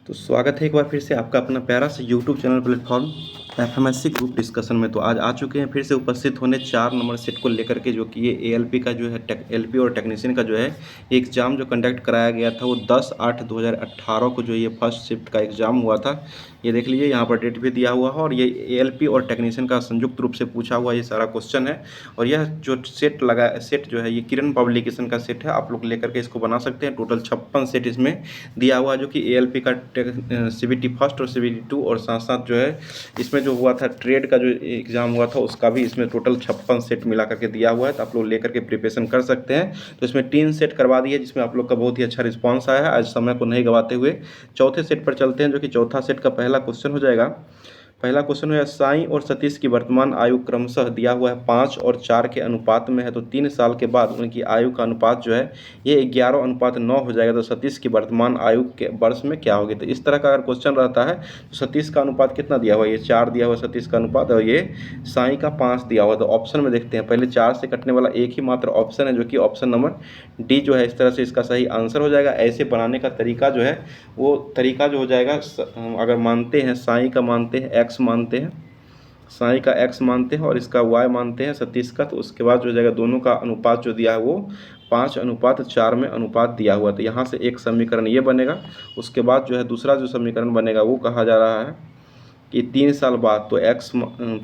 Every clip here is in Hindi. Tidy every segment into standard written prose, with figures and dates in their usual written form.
तो स्वागत है एक बार फिर से आपका अपना प्यारा सा YouTube channel platform FMSC group discussion में। तो आज आ चुके हैं फिर से उपस्थित होने 4 नंबर सेट को लेकर के, जो कि ये एएलपी का जो है एलपी और टेक्नीशियन का जो है एग्ज़ाम जो कंडक्ट कराया गया था वो 10/8/2018 को जो ये फर्स्ट शिफ्ट का एग्ज़ाम हुआ था। ये देख लीजिए, यहाँ पर डेट भी दिया हुआ है और ये एएलपी और टेक्नीशियन का संयुक्त रूप से पूछा हुआ ये सारा क्वेश्चन है। और यह जो सेट जो है ये किरण पब्लिकेशन का सेट है, आप लोग लेकर के इसको बना सकते हैं। टोटल 56 सेट इसमें दिया हुआ है, जो कि एएलपी का सीबीटी फर्स्ट और सीबीटी 2 और साथ साथ जो है इसमें जो हुआ था ट्रेड का जो एग्ज़ाम हुआ था उसका भी इसमें टोटल 56 सेट मिला करके दिया हुआ है। तो आप लोग लेकर के प्रिपरेशन कर सकते हैं। तो इसमें 3 सेट करवा दिए, जिसमें आप लोग का बहुत ही अच्छा रिस्पांस आया है। आज समय को नहीं गवाते हुए चौथे सेट पर चलते हैं, जो कि चौथा सेट का पहला क्वेश्चन हो जाएगा। पहला क्वेश्चन है, साईं और सतीश की वर्तमान आयु क्रमशः दिया हुआ है 5 और 4 के अनुपात में है। तो 3 साल के बाद उनकी आयु का अनुपात जो है ये 11:9 हो जाएगा। तो सतीश की वर्तमान आयु के वर्ष में क्या होगी? तो इस तरह का अगर क्वेश्चन रहता है तो सतीश का अनुपात कितना दिया हुआ है? ये 4 दिया हुआ है सतीश का अनुपात, और ये साईं का 5 दिया हुआ है। तो ऑप्शन में देखते हैं, पहले 4 से कटने वाला एक ही मात्र ऑप्शन है, जो कि ऑप्शन नंबर डी जो है इस तरह से इसका सही आंसर हो जाएगा। ऐसे बनाने का तरीका जो है वो तरीका जो हो जाएगा, अगर मानते हैं साईं का मानते हैं एक्स मानते हैं, साईं का एक्स मानते हैं और इसका वाई मानते हैं सतीश का, तो उसके बाद जो हो जाएगा दोनों का अनुपात जो दिया है वो 5:4 में अनुपात दिया हुआ। तो यहाँ से एक समीकरण ये बनेगा। उसके बाद जो है दूसरा जो समीकरण बनेगा वो कहा जा रहा है कि 3 साल बाद, तो एक्स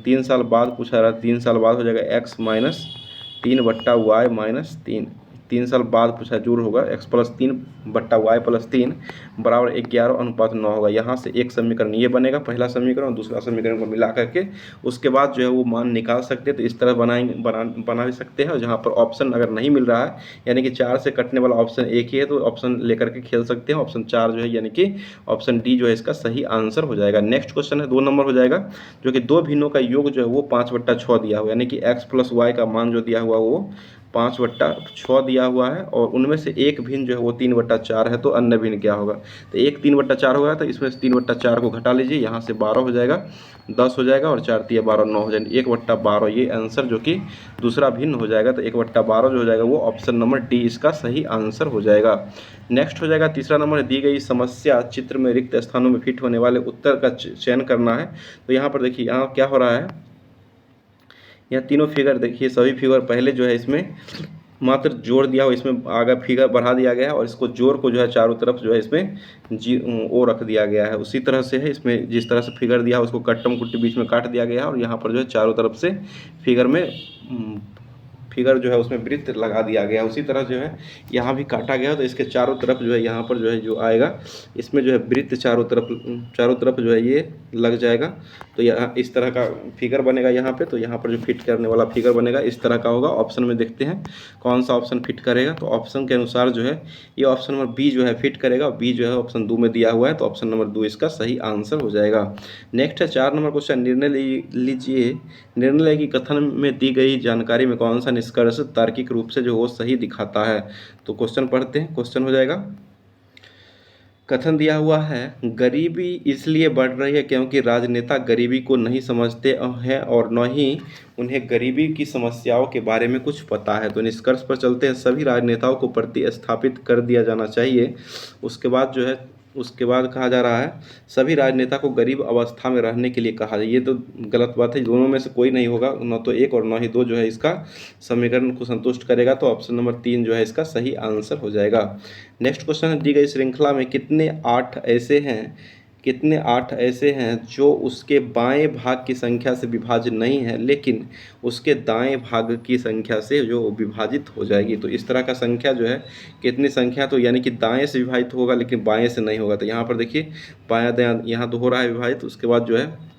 3 साल बाद पूछा रहा है, 3 साल बाद हो जाएगा x-3/y-3। 3 साल बाद पूछा जोड़ होगा x+3/y+3 बराबर 11:9 होगा। यहाँ से एक समीकरण ये बनेगा, पहला समीकरण, और दूसरा समीकरण को मिला करके उसके बाद जो है वो मान निकाल सकते हैं। तो इस तरह बना भी सकते हैं। और जहाँ पर ऑप्शन अगर नहीं मिल रहा है, यानी कि 4 से कटने वाला ऑप्शन एक ही है, तो ऑप्शन लेकर के खेल सकते हैं। ऑप्शन 4 जो है यानी कि ऑप्शन डी जो है इसका सही आंसर हो जाएगा। नेक्स्ट क्वेश्चन है 2 नंबर हो जाएगा, जो कि दो भिन्नों का योग जो है वो 5/6 दिया हुआ है, यानी कि x+y का मान जो दिया हुआ वो 5/6 दिया हुआ है, और उनमें से एक भिन्न जो है वो 3/4 है। तो अन्य भिन्न क्या होगा? तो एक 3/4 होगा, तो इसमें से 3/4 को घटा लीजिए, यहाँ से 12 हो जाएगा, 10 हो जाएगा, और 4×3=12 9 हो जाएगा, 1/12 ये आंसर जो कि दूसरा भिन्न हो जाएगा। तो 1/12 जो हो जाएगा वो ऑप्शन नंबर डी इसका सही आंसर हो जाएगा। नेक्स्ट हो जाएगा तीसरा नंबर, दी गई समस्या चित्र में रिक्त स्थानों में फिट होने वाले उत्तर का चयन करना है। तो यहाँ पर देखिए, यहाँ क्या हो रहा है, यहाँ तीनों फिगर देखिए, सभी फिगर पहले जो है इसमें मात्र जोड़ दिया हुआ, इसमें आगे फिगर बढ़ा दिया गया है और इसको जोड़ को जो है चारों तरफ जो है इसमें ओ रख दिया गया है। उसी तरह से है इसमें, जिस तरह से फिगर दिया है उसको कट्टम कुट्टी बीच में काट दिया गया है, और यहाँ पर जो है चारों तरफ से फिगर में फिगर जो है उसमें वृत्त लगा दिया गया है। उसी तरह जो है यहाँ भी काटा गया, तो इसके चारों तरफ जो है यहाँ पर जो है जो आएगा इसमें जो है वृत्त चारों तरफ जो है ये लग जाएगा। तो यहाँ इस तरह का फिगर बनेगा यहाँ पे। तो यहाँ पर जो फिट करने वाला फिगर बनेगा इस तरह का होगा। ऑप्शन में देखते हैं कौन सा ऑप्शन फिट करेगा। तो ऑप्शन के अनुसार जो है ये ऑप्शन नंबर बी जो है फिट करेगा, और बी जो है ऑप्शन 2 में दिया हुआ है। तो ऑप्शन नंबर 2 इसका सही आंसर हो जाएगा। नेक्स्ट है 4 नंबर क्वेश्चन, निर्णय लीजिए, निर्णय की कथन में दी गई जानकारी में कौन सा निष्कर्ष तार्किक रूप से जो वो सही दिखाता है? तो क्वेश्चन पढ़ते हैं। क्वेश्चन हो जाएगा, कथन दिया हुआ है, गरीबी इसलिए बढ़ रही है क्योंकि राजनेता गरीबी को नहीं समझते हैं और न ही उन्हें गरीबी की समस्याओं के बारे में कुछ पता है। तो निष्कर्ष पर चलते हैं, सभी राजनेताओं को प्रतिस्थापित कर दिया जाना चाहिए। उसके बाद कहा जा रहा है, सभी राजनेता को गरीब अवस्था में रहने के लिए कहा जाए। ये तो गलत बात है, दोनों में से कोई नहीं होगा, न तो एक और न ही दो जो है इसका समीकरण को संतुष्ट करेगा। तो ऑप्शन नंबर 3 जो है इसका सही आंसर हो जाएगा। नेक्स्ट क्वेश्चन है, दी गई श्रृंखला में कितने आठ ऐसे हैं जो उसके बाएं भाग की संख्या से विभाजित नहीं है, लेकिन उसके दाएं भाग की संख्या से जो विभाजित हो जाएगी। तो इस तरह का संख्या जो है कितनी संख्या, तो यानी कि दाएं से विभाजित होगा लेकिन बाएं से नहीं होगा। तो यहाँ पर देखिए बायां दायां यहाँ तो हो रहा है विभाजित, उसके बाद जो है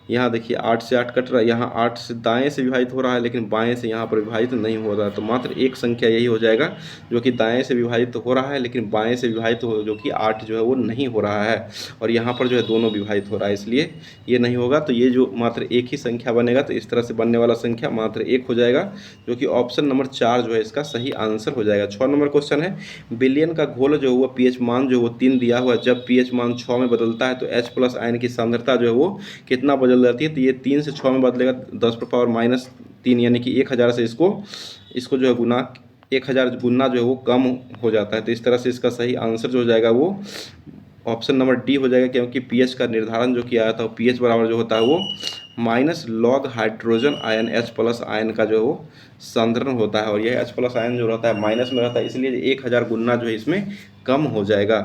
यहाँ देखिए 8 से 8 कट रहा है, यहाँ 8 से दाएं से विभाजित हो रहा है लेकिन बाएं से यहाँ पर विभाजित नहीं हो रहा है। तो मात्र एक संख्या यही हो जाएगा जो कि दाएं से विभाजित हो रहा है लेकिन बाएं से विभाजित हो, जो कि 8 जो है वो नहीं हो रहा है, और यहाँ पर जो है दोनों विभाजित हो रहा है, इसलिए ये नहीं होगा। तो ये जो मात्र एक ही संख्या बनेगा, तो इस तरह से बनने वाला संख्या मात्र एक हो जाएगा, जो कि ऑप्शन नंबर 4 जो है इसका सही आंसर हो जाएगा। 6 नंबर क्वेश्चन है, बिलियन का घोल जो हुआ पीएच मान जो वो 3 दिया हुआ, जब पीएच मान 6 में बदलता है तो H+ आयन की सांद्रता जो है वो कितना बदल जाती है? तो ये 3 से 6 में बदलेगा 10⁻³ यानी कि 1000 से इसको जो है गुना 1000 गुना जो है वो कम हो जाता है। तो इस तरह से इसका सही आंसर जो हो जाएगा वो ऑप्शन नंबर डी हो जाएगा, क्योंकि पीएच का निर्धारण जो किया था पीएच बराबर जो होता है वो minus log hydrogen ion H plus ion का जो है वो सांद्रण होता है, और यह H प्लस आयन जो रहता है माइनस में रहता है, इसलिए 1000 गुना जो है इसमें कम हो जाएगा।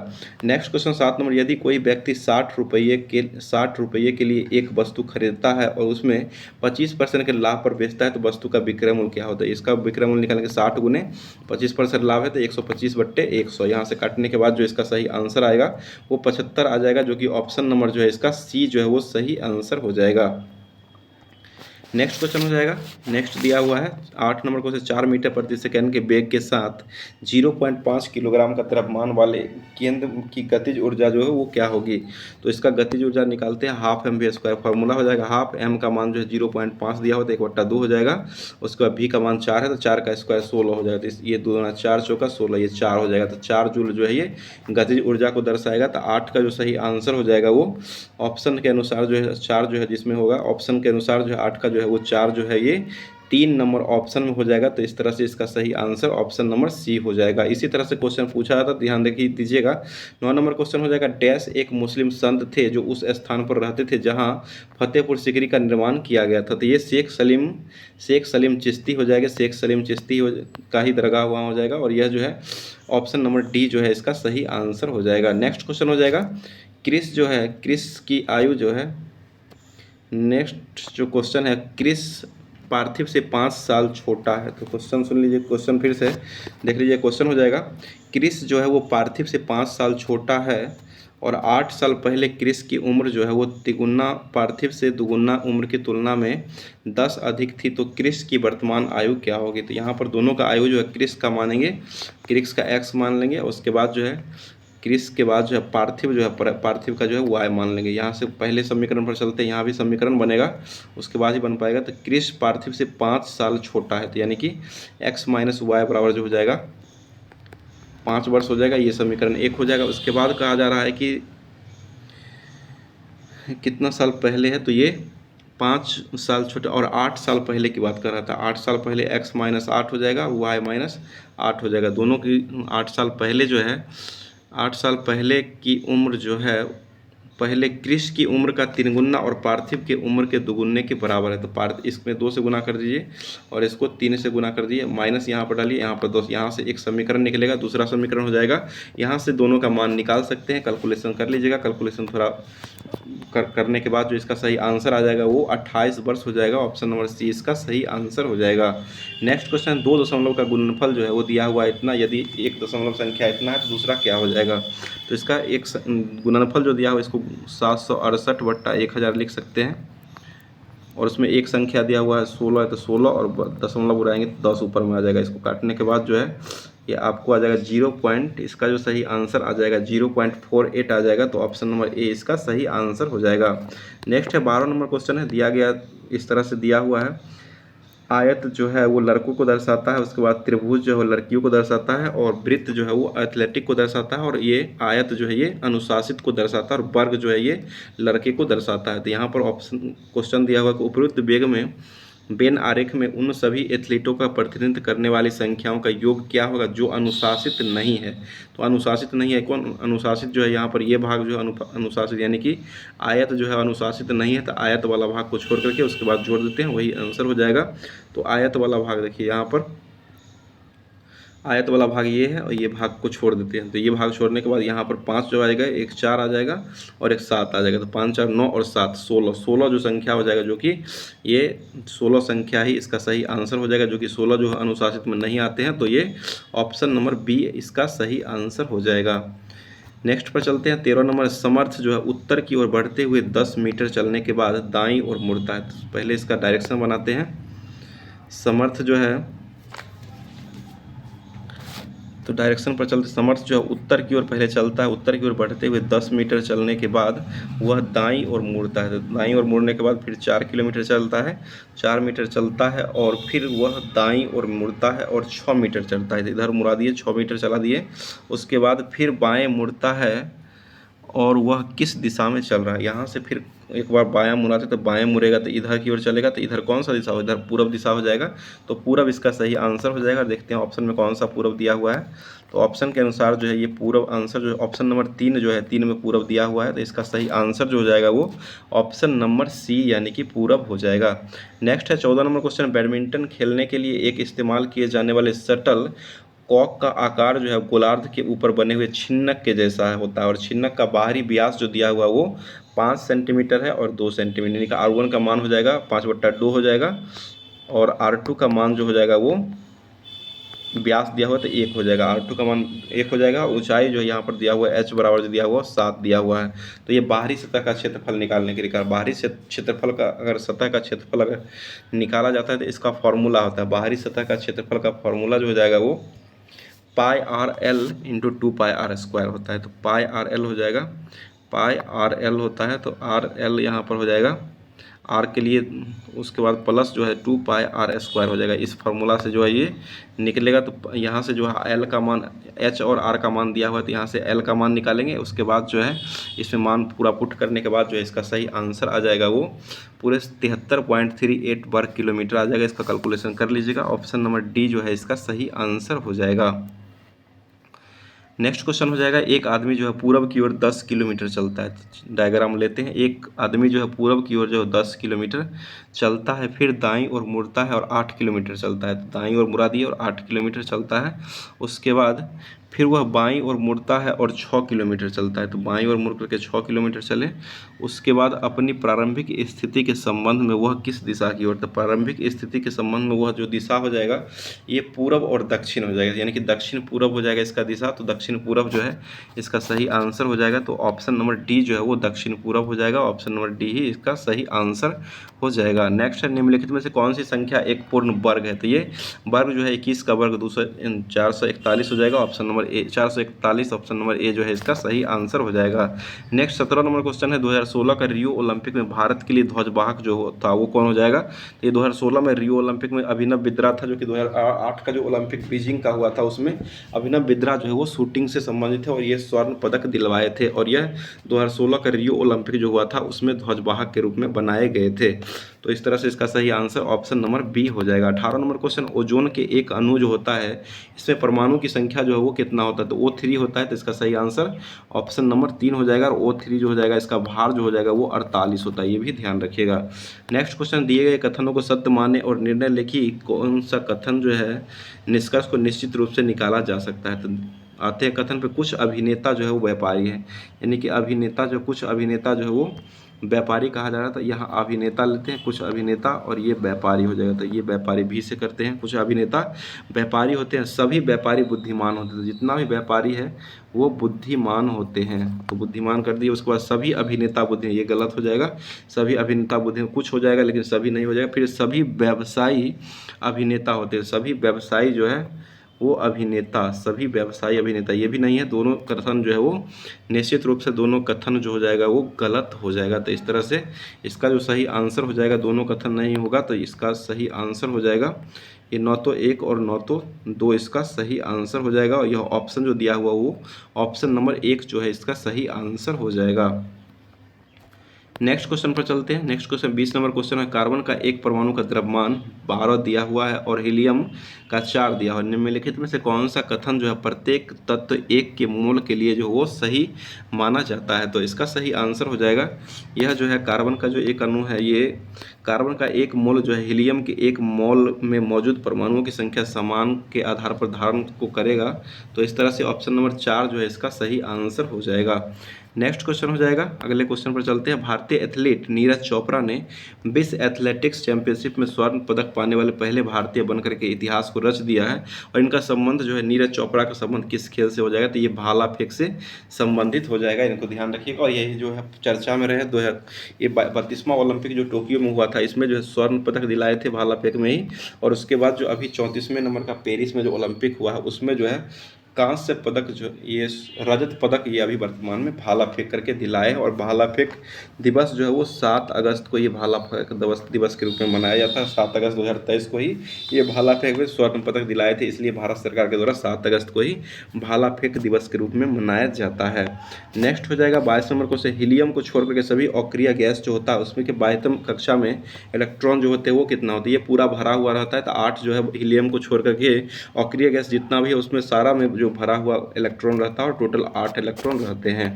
नेक्स्ट क्वेश्चन 7 नंबर, यदि कोई व्यक्ति 60 रुपये के लिए एक वस्तु खरीदता है और उसमें 25% के लाभ पर बेचता है तो वस्तु का विक्रय मूल्य क्या होता है? इसका विक्रय मूल्य निकालने के 60 गुने 25% लाभ है तो 125/100। यहाँ से काटने के बाद जो इसका सही आंसर आएगा वो 75 आ जाएगा, जो कि ऑप्शन नंबर जो है इसका सी जो है वो सही आंसर हो जाएगा। नेक्स्ट क्वेश्चन हो जाएगा, नेक्स्ट दिया हुआ है 8 नंबर क्वेश्चन, 4 मीटर प्रति सेकंड के वेग के साथ 0.5 किलोग्राम का द्रव्यमान वाले केंद्र की गतिज ऊर्जा जो है वो क्या होगी? तो इसका गतिज ऊर्जा निकालते हैं, half m v square formula हो जाएगा। हाफ एम का मान जो है 0.5 दिया हो तो 1/2 हो जाएगा। उसके बाद वी का मान 4 है तो 4 का स्क्वायर 16 हो जाएगा, तो ये 2 × 4 = 16, ये 4 हो जाएगा। तो 4 जूल जो है ये गतिज ऊर्जा को दर्शाएगा। तो 8 का जो सही आंसर हो जाएगा वो ऑप्शन के अनुसार जो है 4 जो है जिसमें होगा, ऑप्शन के अनुसार जो है 8 का जो है वो 4 जो है ये 3 नंबर ऑप्शन में हो जाएगा। तो इस तरह से इसका सही आंसर ऑप्शन नंबर सी हो जाएगा। इसी तरह से क्वेश्चन पूछा जाता, ध्यान दीजिएगा। 9 नंबर क्वेश्चन हो जाएगा, डैश एक मुस्लिम संत थे जो उस स्थान पर रहते थे जहां फतेहपुर सीकरी का निर्माण किया गया था। तो ये शेख सलीम चिश्ती हो जाएगा, शेख सलीम चिश्ती का ही दरगाह वहाँ हो जाएगा, और यह जो है ऑप्शन नंबर डी जो है इसका सही आंसर हो जाएगा। नेक्स्ट क्वेश्चन हो जाएगा, क्रिस की आयु जो है, नेक्स्ट जो क्वेश्चन है, क्रिस पार्थिव से 5 साल छोटा है। तो क्वेश्चन सुन लीजिए, क्वेश्चन फिर से देख लीजिए। क्वेश्चन हो जाएगा, क्रिस जो है वो पार्थिव से 5 साल छोटा है और 8 साल पहले क्रिस की उम्र जो है वो तिगुना पार्थिव से दुगुना उम्र की तुलना में 10 अधिक थी। तो क्रिस की वर्तमान आयु क्या होगी? तो यहाँ पर दोनों का आयु जो है क्रिस का मानेंगे, क्रिस का x मान लेंगे, उसके बाद जो है क्रिस के बाद जो है पार्थिव जो है पार्थिव का जो है y मान लेंगे। यहाँ से पहले समीकरण पर चलते हैं, यहाँ भी समीकरण बनेगा उसके बाद ही बन पाएगा। तो क्रिस पार्थिव से 5 साल छोटा है, तो यानी कि x - y बराबर जो हो जाएगा 5 वर्ष हो जाएगा, ये समीकरण 1 हो जाएगा। उसके बाद कहा जा रहा है कि कितना साल पहले है, तो ये 5 साल छोटा और 8 साल पहले की बात कर रहा था। 8 साल पहले x - 8 हो जाएगा, y - 8 हो जाएगा। दोनों की 8 साल पहले जो है 8 साल पहले की उम्र जो है, पहले क्रिस की उम्र का 3 गुना और पार्थिव की उम्र के 2 गुने के बराबर है। तो इसमें 2 से गुना कर दीजिए और इसको 3 से गुना कर दीजिए, माइनस यहाँ पर डालिए, यहाँ पर 2, यहाँ से एक समीकरण निकलेगा, दूसरा समीकरण हो जाएगा। यहाँ से दोनों का मान निकाल सकते हैं, कैलकुलेशन कर लीजिएगा। कैलकुलेशन थोड़ा करने के बाद जो इसका सही आंसर आ जाएगा वो 28 वर्ष हो जाएगा। ऑप्शन नंबर सी इसका सही आंसर हो जाएगा। नेक्स्ट क्वेश्चन, 2 दशमलव का गुणनफल जो है वो दिया हुआ है इतना, यदि एक दशमलव संख्या इतना है तो दूसरा क्या हो जाएगा? तो इसका एक गुणनफल जो दिया हुआ इसको 768/1000 लिख सकते हैं, और उसमें एक संख्या दिया हुआ है 16 है तो 16 और दशमलव उड़ाएंगे तो 10 ऊपर में आ जाएगा। इसको काटने के बाद जो है ये आपको आ जाएगा 0 इसका जो सही आंसर आ जाएगा 0.48 आ जाएगा। तो ऑप्शन नंबर ए इसका सही आंसर हो जाएगा। नेक्स्ट है 12 नंबर क्वेश्चन है, दिया गया इस तरह से दिया हुआ है, आयत जो है वो लड़कों को दर्शाता है, उसके बाद त्रिभुज जो है लड़कियों को दर्शाता है, और वृत्त जो है वो एथलेटिक को दर्शाता है, और ये आयत जो है ये अनुशासित को दर्शाता है, और वर्ग जो है ये लड़के को दर्शाता है। तो यहाँ पर ऑप्शन क्वेश्चन दिया हुआ कि उपयुक्त वेग में वेन आरेख में उन सभी एथलीटों का प्रतिनिधित्व करने वाली संख्याओं का योग क्या होगा जो अनुशासित नहीं है? तो अनुशासित नहीं है कौन? अनुशासित जो है यहाँ पर ये भाग जो है अनुशासित, यानी कि आयत जो है अनुशासित नहीं है, तो आयत वाला भाग को छोड़ करके उसके बाद जोड़ देते हैं, वही आंसर हो जाएगा। तो आयत वाला भाग देखिए, यहाँ पर आयत वाला भाग ये है और ये भाग को छोड़ देते हैं। तो ये भाग छोड़ने के बाद यहाँ पर 5 जो आएगा, एक 4 आ जाएगा और एक 7 आ जाएगा। तो 5 4 9 और 7 16 जो संख्या हो जाएगा, जो कि ये 16 संख्या ही इसका सही आंसर हो जाएगा, जो कि 16 जो है अनुशासित में नहीं आते हैं। तो ये ऑप्शन नंबर बी इसका सही आंसर हो जाएगा। नेक्स्ट पर चलते हैं 13 नंबर, समर्थ जो है उत्तर की ओर बढ़ते हुए 10 मीटर चलने के बाद दाईं ओर मुड़ता है। तो पहले इसका डायरेक्शन बनाते हैं। समर्थ जो है, तो डायरेक्शन पर चलते समर्थ जो है उत्तर की ओर पहले चलता है, उत्तर की ओर बढ़ते हुए 10 मीटर चलने के बाद वह दाईं ओर मुड़ता है। तो दाईं ओर मुड़ने के बाद फिर 4 किलोमीटर चलता है, 4 मीटर चलता है और फिर वह दाईं ओर मुड़ता है और 6 मीटर चलता है। तो इधर मुड़ा दिए, 6 मीटर चला दिए। उसके बाद फिर बाएँ मुड़ता है और वह किस दिशा में चल रहा है? यहाँ से फिर एक बार बायां मुड़ाते तो बाएं मुड़ेगा तो इधर की ओर चलेगा, तो इधर कौन सा दिशा हो? इधर पूरब दिशा हो जाएगा। तो पूरब इसका सही आंसर हो जाएगा। देखते हैं ऑप्शन में कौन सा पूरब दिया हुआ है। तो ऑप्शन के अनुसार जो है ये पूरब आंसर जो है ऑप्शन नंबर 3 जो है 3 में पूरब दिया हुआ है, तो इसका सही आंसर जो हो जाएगा वो ऑप्शन नंबर सी यानी कि पूरब हो जाएगा। नेक्स्ट है 14 नंबर क्वेश्चन, बैडमिंटन खेलने के लिए एक इस्तेमाल किए जाने वाले शटल कॉक का आकार जो है गोलार्ध के ऊपर बने हुए छिन्नक के जैसा होता है, और छिन्नक का बाहरी व्यास जो दिया हुआ वो 5 सेंटीमीटर है और 2 सेंटीमीटर, यानी कि R1 का मान हो जाएगा 5/2 हो जाएगा, और R2 का मान जो हो जाएगा वो व्यास दिया हुआ तो 1 हो जाएगा, R2 का मान 1 हो जाएगा। ऊंचाई जो यहाँ पर दिया हुआ है H बराबर जो दिया हुआ 7 दिया हुआ है। तो ये बाहरी सतह का क्षेत्रफल निकालने के लिए कहा, बाहरी क्षेत्रफल का अगर सतह का क्षेत्रफल अगर निकाला जाता है तो इसका फॉर्मूला होता है, बाहरी सतह का क्षेत्रफल का फॉर्मूला जो हो जाएगा वो πRL इंटू 2πr² होता है। तो πRL हो जाएगा, πRL होता है तो RL यहाँ पर हो जाएगा R के लिए, उसके बाद प्लस जो है 2πr² हो जाएगा। इस फार्मूला से जो है ये निकलेगा। तो यहाँ से जो है L का मान, H और R का मान दिया हुआ है तो यहाँ से L का मान निकालेंगे, उसके बाद जो है इसमें मान पूरा पुट करने के बाद जो है इसका सही आंसर आ जाएगा वो पूरे 73.38 वर्ग किलोमीटर आ जाएगा। इसका कैलकुलेशन कर लीजिएगा। ऑप्शन नंबर डी जो है इसका सही आंसर हो जाएगा। नेक्स्ट क्वेश्चन हो जाएगा, एक आदमी जो है पूरब की ओर 10 किलोमीटर चलता है। डायग्राम लेते हैं। एक आदमी जो है पूरब की ओर जो 10 किलोमीटर चलता है, फिर दाईं ओर मुड़ता है और 8 किलोमीटर चलता है। तो दाईं ओर मुड़ा दिए और 8 किलोमीटर चलता है। उसके बाद फिर वह बाईं ओर मुड़ता है और 6 किलोमीटर चलता है। तो बाईं ओर मुड़ करके 6 किलोमीटर चले। उसके बाद अपनी प्रारंभिक स्थिति के संबंध में वह किस दिशा की ओर, तो प्रारंभिक स्थिति के संबंध में वह जो दिशा हो जाएगा ये पूरब और दक्षिण हो जाएगा, यानी कि दक्षिण पूरब हो जाएगा इसका दिशा। तो दक्षिण पूरब जो है इसका सही आंसर हो जाएगा। तो ऑप्शन नंबर डी जो है वो दक्षिण पूरब हो जाएगा। ऑप्शन नंबर डी ही इसका सही आंसर हो जाएगा। नेक्स्ट है, निम्नलिखित में से कौन सी संख्या एक पूर्ण वर्ग है। तो ये वर्ग जो है 21 का वर्ग 441 हो जाएगा। Option number A 441, option number A जो है इसका सही आंसर हो जाएगा। नेक्स्ट 17 नंबर क्वेश्चन है, 2016 का रियो ओलंपिक में भारत के लिए ध्वजवाहक जो था वो कौन हो जाएगा। तो ये 2016 में रियो ओलंपिक में अभिनव बिंद्रा था, जो कि 2008 का जो ओलंपिक बीजिंग का हुआ था उसमें अभिनव बिंद्रा जो है वो शूटिंग से संबंधित है और ये स्वर्ण पदक दिलवाए थे। और यह 2016 का रियो ओलंपिक जो हुआ था उसमें ध्वजवाहक के रूप में बनाए गए थे। तो इस तरह से इसका सही आंसर ऑप्शन नंबर बी हो जाएगा। 18 नंबर क्वेश्चन, ओजोन के एक अणु जो होता है इसमें परमाणु की संख्या जो है वो कितना होता है। तो O3 होता है। तो इसका सही आंसर ऑप्शन नंबर 3 हो जाएगा। और O3 जो हो जाएगा इसका भार जो हो जाएगा वो 48 होता है, ये भी ध्यान रखिएगा। नेक्स्ट क्वेश्चन, दिए गए कथनों को सत्य माने और निर्णय लिखी, कौन सा कथन जो है निष्कर्ष को निश्चित रूप से निकाला जा सकता है। तो आते हैं कथन पे, कुछ अभिनेता जो है वो व्यापारी है, यानी कि अभिनेता जो कुछ अभिनेता जो है वो व्यापारी कहा जा रहा था। यहाँ अभिनेता लेते हैं, कुछ अभिनेता, और ये व्यापारी हो जाएगा। तो ये व्यापारी भी से करते हैं। कुछ अभिनेता व्यापारी होते हैं, सभी व्यापारी बुद्धिमान होते हैं। जितना भी व्यापारी है वो बुद्धिमान होते हैं। तो बुद्धिमान कर दिए। उसके बाद सभी अभिनेता बुद्धि, ये गलत हो जाएगा। सभी अभिनेता बुद्धि, कुछ हो जाएगा लेकिन सभी नहीं हो जाएगा। फिर सभी व्यवसायी अभिनेता होते हैं। सभी व्यवसायी जो है वो अभिनेता, सभी व्यवसायी अभिनेता, ये भी नहीं है। दोनों कथन जो है वो निश्चित रूप से दोनों कथन जो हो जाएगा वो गलत हो जाएगा। तो इस तरह से इसका जो सही आंसर हो जाएगा, दोनों कथन नहीं होगा तो इसका सही आंसर हो जाएगा ये 9 तो 1 और 9 तो 2 इसका सही आंसर हो जाएगा। और यह ऑप्शन जो दिया हुआ वो ऑप्शन नंबर 1 जो है इसका सही आंसर हो जाएगा। नेक्स्ट क्वेश्चन पर चलते हैं। नेक्स्ट क्वेश्चन 20 नंबर क्वेश्चन है, कार्बन का एक परमाणु का द्रव्यमान 12 दिया हुआ है और हीलियम का 4 दिया हुआ है। निम्नलिखित में से कौन सा कथन जो है प्रत्येक तत्व 1 के मोल के लिए जो वो सही माना जाता है। तो इसका सही आंसर हो जाएगा, यह जो है कार्बन का जो एक अणु है, ये कार्बन का एक मोल जो है हीलियम के एक मोल में मौजूद परमाणुओं की संख्या समान के आधार पर धारण को करेगा। तो इस तरह से ऑप्शन नंबर 4 जो है इसका सही आंसर हो जाएगा। नेक्स्ट क्वेश्चन हो जाएगा, अगले क्वेश्चन पर चलते हैं। भारतीय एथलीट नीरज चोपड़ा ने विश्व एथलेटिक्स चैंपियनशिप में स्वर्ण पदक पाने वाले पहले भारतीय बनकर के इतिहास को रच दिया है। और इनका संबंध जो है, नीरज चोपड़ा का संबंध किस खेल से हो जाएगा। तो ये भाला फेंक से संबंधित हो जाएगा, इनको ध्यान रखिएगा। और यही जो है चर्चा में रहे, ये 32वां ओलंपिक जो टोक्यो में हुआ था इसमें जो है स्वर्ण पदक दिलाए थे भाला फेंक में ही। और उसके बाद जो अभी 34वें नंबर का पेरिस में जो ओलंपिक हुआ है उसमें जो है कांस्य पदक जो ये रजत पदक ये अभी वर्तमान में भाला फेंक करके दिलाए। और भाला फेंक दिवस जो है वो 7 अगस्त को ये भाला फेंक दिवस के रूप में मनाया जाता है। 7 अगस्त 2023 को ही ये भाला फेंक में स्वर्ण पदक दिलाए थे, इसलिए भारत सरकार के द्वारा 7 अगस्त को ही भाला फेंक दिवस के रूप में मनाया जाता है। नेक्स्ट हो जाएगा 22 नंबर को से, हीलियम को छोड़ करके सभी अक्रिय गैस जो होता है उसमें के 22वें कक्षा में इलेक्ट्रॉन जो होते हैं वो कितना होता है। ये पूरा भरा हुआ रहता है। तो 8 जो है हीलियम को छोड़ करके अक्रिय गैस जितना भी है उसमें सारा में जो भरा हुआ इलेक्ट्रॉन रहता है और टोटल 8 इलेक्ट्रॉन रहते हैं।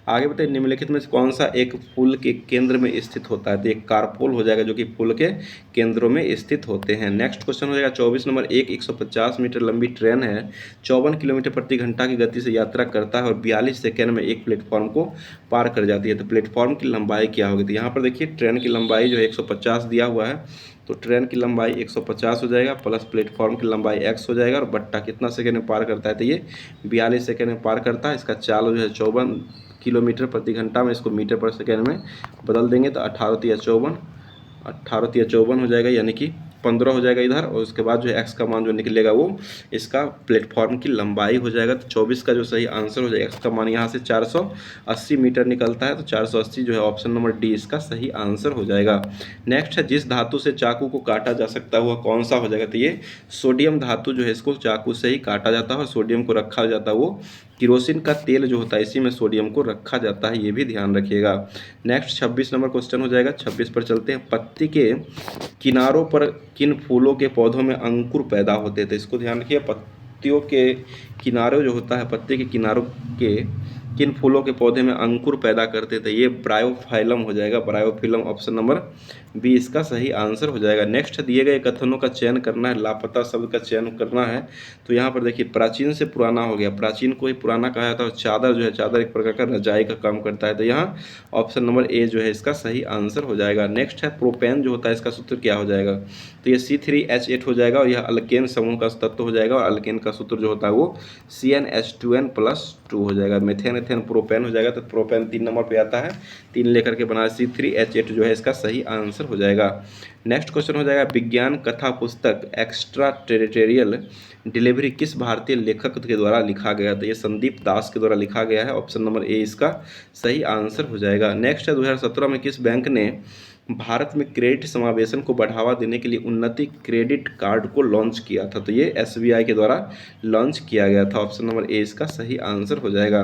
आगे बताइए निम्नलिखित में से कौन सा एक फूल के केंद्र में स्थित होता है, तो एक कारपोल हो जाएगा जो कि फूल के केंद्रों में स्थित होते हैं। नेक्स्ट क्वेश्चन हो जाएगा 24 नंबर, एक 150 मीटर लंबी ट्रेन है, 54 किलोमीटर प्रति घंटा की गति से यात्रा करता है और 42 सेकेंड में एक प्लेटफॉर्म को पार कर जाती है, तो प्लेटफॉर्म की लंबाई क्या होगी। तो यहाँ पर देखिए ट्रेन की लंबाई जो है 150 दिया हुआ है, तो ट्रेन की लंबाई 150 हो जाएगा प्लस प्लेटफॉर्म की लंबाई x हो जाएगा और बट्टा कितना सेकेंड में पार करता है, तो ये 42 सेकेंड में पार करता है। इसका चाल जो है 54 किलोमीटर प्रति घंटा में, इसको मीटर पर सेकेंड में बदल देंगे तो 18 हो जाएगा, यानी कि 15 हो जाएगा इधर, और उसके बाद जो है x का मान जो निकलेगा वो इसका प्लेटफॉर्म की लंबाई हो जाएगा। तो 24 का जो सही आंसर हो जाएगा, x का मान यहाँ से 480 मीटर निकलता है, तो 480 जो है ऑप्शन नंबर डी इसका सही आंसर हो जाएगा। नेक्स्ट है जिस धातु से चाकू को काटा जा सकता है वह कौन सा हो जाएगा, तो ये सोडियम धातु जो है इसको चाकू से ही काटा जाता है और सोडियम को रखा जाता है, वो किरोसिन का तेल जो होता है इसी में सोडियम को रखा जाता है, ये भी ध्यान रखिएगा। नेक्स्ट 26 नंबर क्वेश्चन हो जाएगा, 26 पर चलते हैं। पत्ती के किनारों पर किन फूलों के पौधों में अंकुर पैदा होते थे, इसको ध्यान रखिए। पत्तियों के किनारे जो होता है, पत्ते के किनारों के किन फूलों के पौधे में अंकुर पैदा करते थे, ये ब्रायोफाइलम हो जाएगा, ब्रायोफिलम ऑप्शन नंबर बी इसका सही आंसर हो जाएगा। नेक्स्ट दिए गए कथनों का चयन करना है, लापता शब्द का चयन करना है, तो यहाँ पर देखिए प्राचीन से पुराना हो गया, प्राचीन को ही पुराना कहा जाता है और चादर जो है, चादर एक प्रकार का रजाई का काम करता है, तो यहाँ ऑप्शन नंबर ए जो है इसका सही आंसर हो जाएगा। नेक्स्ट है प्रोपेन जो होता है इसका सूत्र क्या हो जाएगा, तो ये C3H8 हो जाएगा और यह अल्केन समूह का तत्व हो जाएगा और अल्केन का सूत्र जो होता है वो CnH2n+2 हो जाएगा। मेथेन एथेन प्रोपेन हो जाएगा, तो प्रोपेन 3 नंबर पे आता है, 3 लेकर के बना C3H8 जो है इसका सही आंसर हो जाएगा। नेक्स्ट क्वेश्चन हो जाएगा विज्ञान कथा पुस्तक एक्स्ट्रा टेरिटोरियल डिलीवरी किस भारतीय लेखक के द्वारा लिखा गया, तो ये संदीप दास के द्वारा लिखा गया है, ऑप्शन नंबर ए इसका सही आंसर हो जाएगा। नेक्स्ट है 2017 में किस बैंक ने भारत में क्रेडिट समावेशन को बढ़ावा देने के लिए उन्नति क्रेडिट कार्ड को लॉन्च किया था, तो ये SBI के द्वारा लॉन्च किया गया था, ऑप्शन नंबर ए इसका सही आंसर हो जाएगा।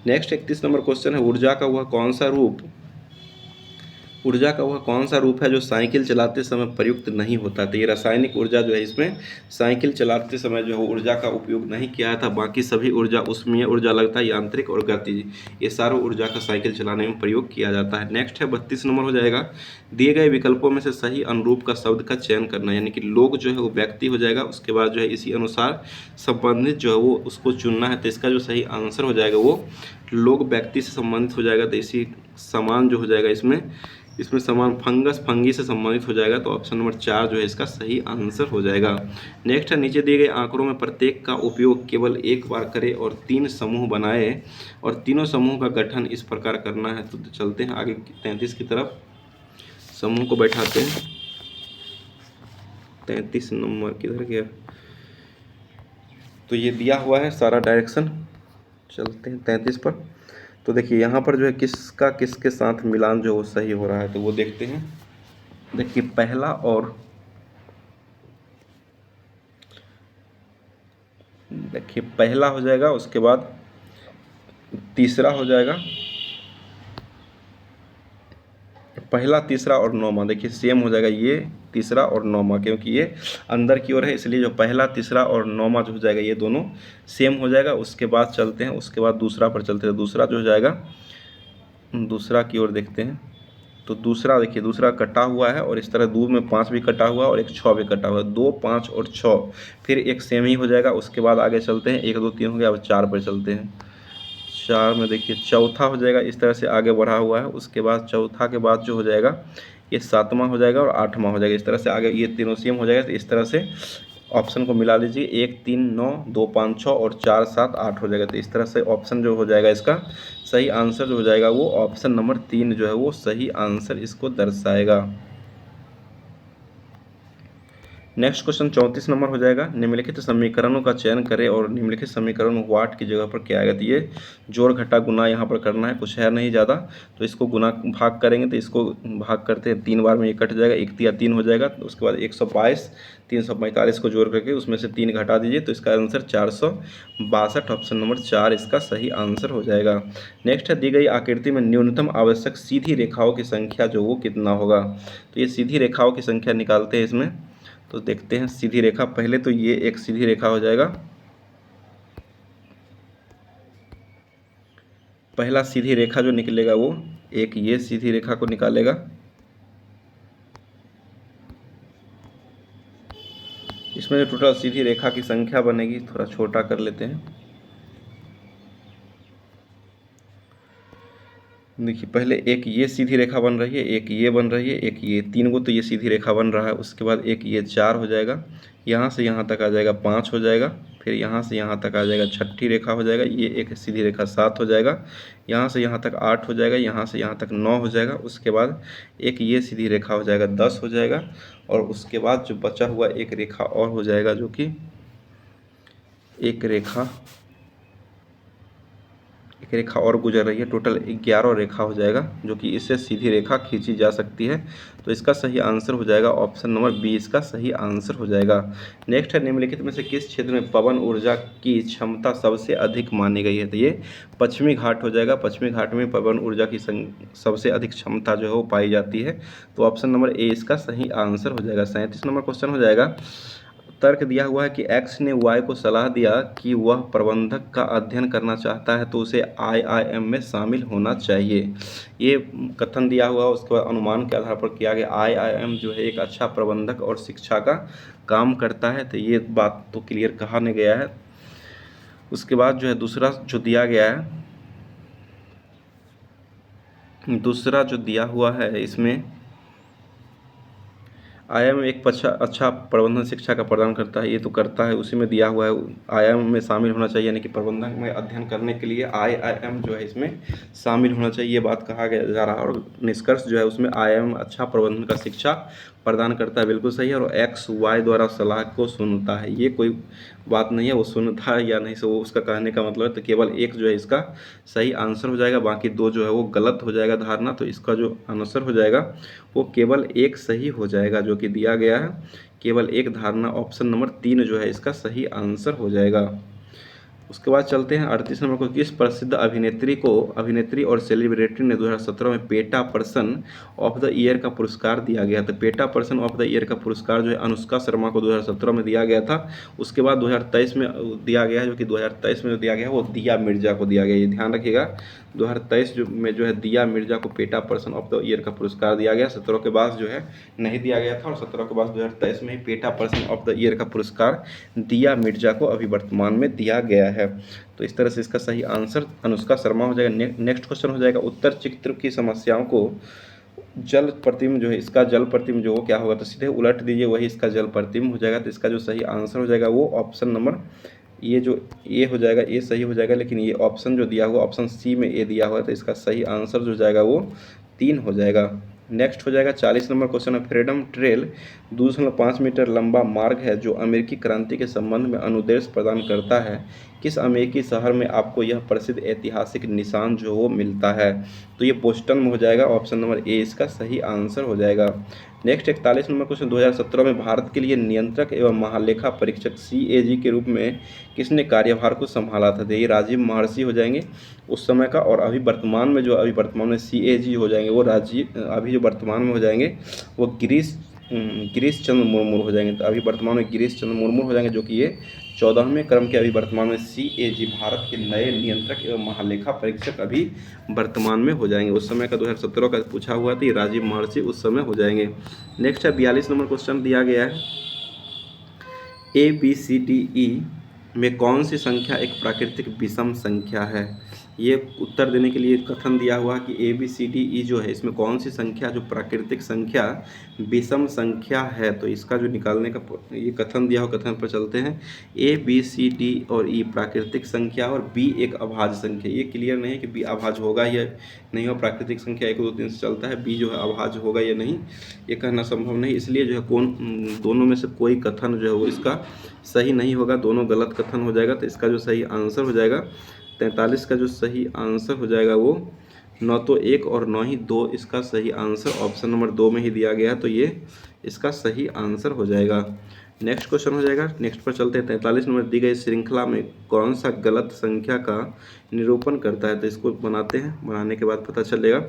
नेक्स्ट 31 नंबर क्वेश्चन है ऊर्जा का वह कौन सा रूप है जो साइकिल चलाते समय प्रयुक्त नहीं होता, तो ये रासायनिक ऊर्जा जो है इसमें साइकिल चलाते समय जो है ऊर्जा का उपयोग नहीं किया था, बाकी सभी ऊर्जा उसमें ऊर्जा लगता है, यांत्रिक और गतिज, ये सारा ऊर्जा का साइकिल चलाने में प्रयोग किया जाता है। नेक्स्ट है 32 नंबर हो जाएगा, दिए गए विकल्पों में से सही अनुरूप का शब्द का चयन करना, यानी कि लोग जो है वो व्यक्ति हो जाएगा, उसके बाद जो है इसी अनुसार संबंधित जो है वो उसको चुनना है, तो इसका जो सही आंसर हो जाएगा वो लोग व्यक्ति से संबंधित हो जाएगा, तो इसी समान जो हो जाएगा इसमें समान फंगी से संबंधित हो जाएगा, तो ऑप्शन नंबर 4 जो है इसका सही आंसर हो जाएगा। नेक्स्ट है नीचे दिए गए आंकड़ों में प्रत्येक का उपयोग केवल एक बार करें और 3 समूह बनाए और तीनों समूह का गठन इस प्रकार करना है, तो चलते हैं आगे 33 की तरफ, समूह को बैठाते हैं। 33 नंबर किधर गया, तो ये दिया हुआ है सारा डायरेक्शन, चलते हैं 33 पर। तो देखिए यहाँ पर जो है किसका किसके साथ मिलान जो सही हो रहा है, तो वो देखते हैं। देखिए पहला और देखिए पहला हो जाएगा, उसके बाद तीसरा हो जाएगा, पहला तीसरा और नौमा देखिए सेम हो जाएगा, ये तीसरा और नौमा, क्योंकि ये अंदर की ओर है इसलिए जो पहला तीसरा और नौमा जो हो जाएगा ये दोनों सेम हो जाएगा। उसके बाद चलते हैं, उसके बाद दूसरा पर चलते हैं, दूसरा जो हो जाएगा, दूसरा की ओर देखते हैं, तो दूसरा देखिए दूसरा कटा हुआ है और इस तरह 2 में 5 भी कटा हुआ और एक 6 भी कटा हुआ है, 2, 5 और 6 फिर एक सेम ही हो जाएगा। उसके बाद आगे चलते हैं, 1, 2, 3 हो गया, अब 4 पर चलते हैं। 4 में देखिए चौथा हो जाएगा, इस तरह से आगे बढ़ा हुआ है। उसके बाद चौथा के बाद जो हो जाएगा ये 7वां हो जाएगा और 8वां हो जाएगा, इस तरह से आगे ये तीनों सेम हो जाएगा। तो इस तरह से ऑप्शन को मिला लीजिए, 1, 3, 9, 2, 5, 6 और 4, 7, 8 हो जाएगा। तो इस तरह से ऑप्शन जो हो जाएगा इसका सही आंसर जो हो जाएगा वो ऑप्शन नंबर 3 जो है वो सही आंसर इसको दर्शाएगा। नेक्स्ट क्वेश्चन 34 नंबर हो जाएगा, निम्नलिखित समीकरणों का चयन करें और निम्नलिखित समीकरण में वाट की जगह पर क्या आएगा, तो ये जोड़ घटा गुना यहाँ पर करना है, कुछ है नहीं ज़्यादा, तो इसको गुना भाग करेंगे, तो इसको भाग करते हैं 3 बार में ये कट जाएगा, 1 तिया 3 हो जाएगा। तो उसके बाद 122 345 को जोड़ करके उसमें से 3 घटा दीजिए, तो इसका आंसर 462, ऑप्शन नंबर 4 इसका सही आंसर हो जाएगा। नेक्स्ट है दी गई आकृति में न्यूनतम आवश्यक सीधी रेखाओं की संख्या जो वो कितना होगा, तो ये सीधी रेखाओं की संख्या निकालते हैं इसमें, तो देखते हैं सीधी रेखा, पहले तो ये एक सीधी रेखा हो जाएगा, पहला सीधी रेखा जो निकलेगा वो एक ये सीधी रेखा को निकालेगा, इसमें जो टोटल सीधी रेखा की संख्या बनेगी, थोड़ा छोटा कर लेते हैं। देखिए पहले एक ये सीधी रेखा बन रही है, एक ये बन रही है, एक ये, तीन को तो ये सीधी रेखा बन रहा है। उसके बाद एक ये 4 हो जाएगा, यहाँ से यहाँ तक आ जाएगा 5 हो जाएगा, फिर यहाँ से यहाँ तक आ जाएगा छठी रेखा हो जाएगा, ये एक सीधी रेखा 7 हो जाएगा, यहाँ से यहाँ तक 8 हो जाएगा, यहाँ से यहाँ तक 9 हो जाएगा। उसके बाद एक ये सीधी रेखा हो जाएगा 10 हो जाएगा, और उसके बाद जो बचा हुआ एक रेखा और हो जाएगा, जो कि एक रेखा और गुजर रही है, टोटल 11 रेखा हो जाएगा, जो कि इससे सीधी रेखा खींची जा सकती है। तो इसका सही आंसर हो जाएगा ऑप्शन नंबर बी, इसका सही आंसर हो जाएगा। नेक्स्ट है, निम्नलिखित में से किस क्षेत्र में पवन ऊर्जा की क्षमता सबसे अधिक मानी गई है? तो ये पश्चिमी घाट हो जाएगा। पश्चिमी घाट में पवन ऊर्जा की सबसे अधिक क्षमता जो है वो पाई जाती है। तो ऑप्शन नंबर ए इसका सही आंसर हो जाएगा। 37 नंबर क्वेश्चन हो जाएगा, तर्क दिया हुआ है कि एक्स ने वाई को सलाह दिया कि वह प्रबंधक का अध्ययन करना चाहता है तो उसे आईआईएम में शामिल होना चाहिए। ये कथन दिया हुआ है, उसके बाद अनुमान के आधार पर किया गया। आईआईएम जो है एक अच्छा प्रबंधक और शिक्षा का काम करता है, तो ये बात तो क्लियर कहा नहीं गया है। उसके बाद जो है दूसरा जो दिया दिया हुआ है इसमें, आईआईएम एक अच्छा प्रबंधन शिक्षा का प्रदान करता है, ये तो करता है, उसी में दिया हुआ है आईआईएम में शामिल होना चाहिए, यानी कि प्रबंधन में अध्ययन करने के लिए आईआईएम जो है इसमें शामिल होना चाहिए, ये बात कहा गया जा रहा है। और निष्कर्ष जो है उसमें आईआईएम अच्छा प्रबंधन का शिक्षा प्रदान करता है, बिल्कुल सही है। और एक्स वाई द्वारा सलाह को सुनता है, ये कोई बात नहीं है, वो सुनता है या नहीं से वो उसका कहने का मतलब है। तो केवल एक जो है इसका सही आंसर हो जाएगा, बाकी दो जो है वो गलत हो जाएगा धारणा। तो इसका जो आंसर हो जाएगा वो केवल एक सही हो जाएगा, जो कि दिया गया है केवल एक धारणा, ऑप्शन नंबर 3 जो है इसका सही आंसर हो जाएगा। उसके बाद चलते हैं 38 नंबर को, किस प्रसिद्ध अभिनेत्री और सेलिब्रिटी ने 2017 में PETA person of the year का पुरस्कार दिया गया था? PETA person of the year का पुरस्कार जो है अनुष्का शर्मा को 2017 में दिया गया था। उसके बाद 2023 में दिया गया है, जो कि 2023 में जो दिया गया है वो दिया मिर्जा को दिया गया, ये ध्यान रखिएगा। 2023 में जो है दिया मिर्जा को PETA person of the year का पुरस्कार दिया गया। 17 के बाद जो है नहीं दिया गया था, और 17 के बाद 2023 में ही PETA person of the year का पुरस्कार दिया मिर्जा को अभी वर्तमान में दिया गया है। तो इस तरह से इसका सही आंसर अनुष्का शर्मा हो जाएगा। नेक्स्ट क्वेश्चन हो जाएगा, उत्तर चित्र की समस्याओं को जल प्रतिबिंब जो है, इसका जल प्रतिबिंब जो हो क्या होगा? तो सीधे उलट दीजिए, वही इसका जल प्रतिबिंब हो जाएगा। तो इसका जो सही आंसर हो जाएगा वो ऑप्शन नंबर ये जो ए हो जाएगा, ये सही हो जाएगा। लेकिन ये ऑप्शन जो दिया हुआ ऑप्शन सी में ए दिया हुआ है, तो इसका सही आंसर जो जाएगा वो 3 हो जाएगा। नेक्स्ट हो जाएगा 40 नंबर क्वेश्चन है, फ्रीडम ट्रेल 2.5 मीटर लंबा मार्ग है जो अमेरिकी क्रांति के संबंध में अनुदेश प्रदान करता है। किस अमेरिकी शहर में आपको यह प्रसिद्ध ऐतिहासिक निशान जो वो मिलता है? तो ये बोस्टन में हो जाएगा, ऑप्शन नंबर ए इसका सही आंसर हो जाएगा। नेक्स्ट 41 नंबर क्वेश्चन, 2017 में भारत के लिए नियंत्रक एवं महालेखा परीक्षक CAG के रूप में किसने कार्यभार को संभाला था? तो ये राजीव महर्षि हो जाएंगे उस समय का, और अभी वर्तमान में CAG हो जाएंगे वो अभी जो वर्तमान में हो जाएंगे वो गिरीश चंद्र मुर्मू हो जाएंगे। तो अभी वर्तमान में गिरीश चंद्र मुर्मू हो जाएंगे, जो कि ये 14वें क्रम के अभी वर्तमान में CAG भारत के नए नियंत्रक एवं महालेखा परीक्षक अभी वर्तमान में हो जाएंगे। उस समय का 2017 का पूछा हुआ था, ये राजीव महर्षि उस समय हो जाएंगे। नेक्स्ट है 42 नंबर क्वेश्चन दिया गया है, ABCDE में कौन सी संख्या एक प्राकृतिक विषम संख्या है? ये उत्तर देने के लिए कथन दिया हुआ है कि ABCDE जो है इसमें कौन सी संख्या जो प्राकृतिक संख्या विषम संख्या है? तो इसका जो निकालने का ये कथन दिया हुआ, कथन पर चलते हैं। ABCD और E प्राकृतिक संख्या और B एक अभाज्य संख्या। ये क्लियर नहीं है कि B अभाज्य होगा या नहीं होगा, प्राकृतिक संख्या 1 2 3 से चलता है, B जो है अभाज्य होगा या नहीं ये कहना संभव नहीं। इसलिए जो है दोनों में से कोई कथन जो है वो इसका सही नहीं होगा, दोनों गलत कथन हो जाएगा। तो इसका जो सही आंसर हो जाएगा 43 का जो सही आंसर हो जाएगा वो न तो 1 और न ही 2, इसका सही आंसर ऑप्शन नंबर 2 में ही दिया गया है। तो ये इसका सही आंसर हो जाएगा। नेक्स्ट क्वेश्चन हो जाएगा, नेक्स्ट पर चलते हैं। 43 नंबर दी गई श्रृंखला में कौन सा गलत संख्या का निरूपण करता है? तो इसको बनाते हैं, बनाने के बाद पता चलेगा।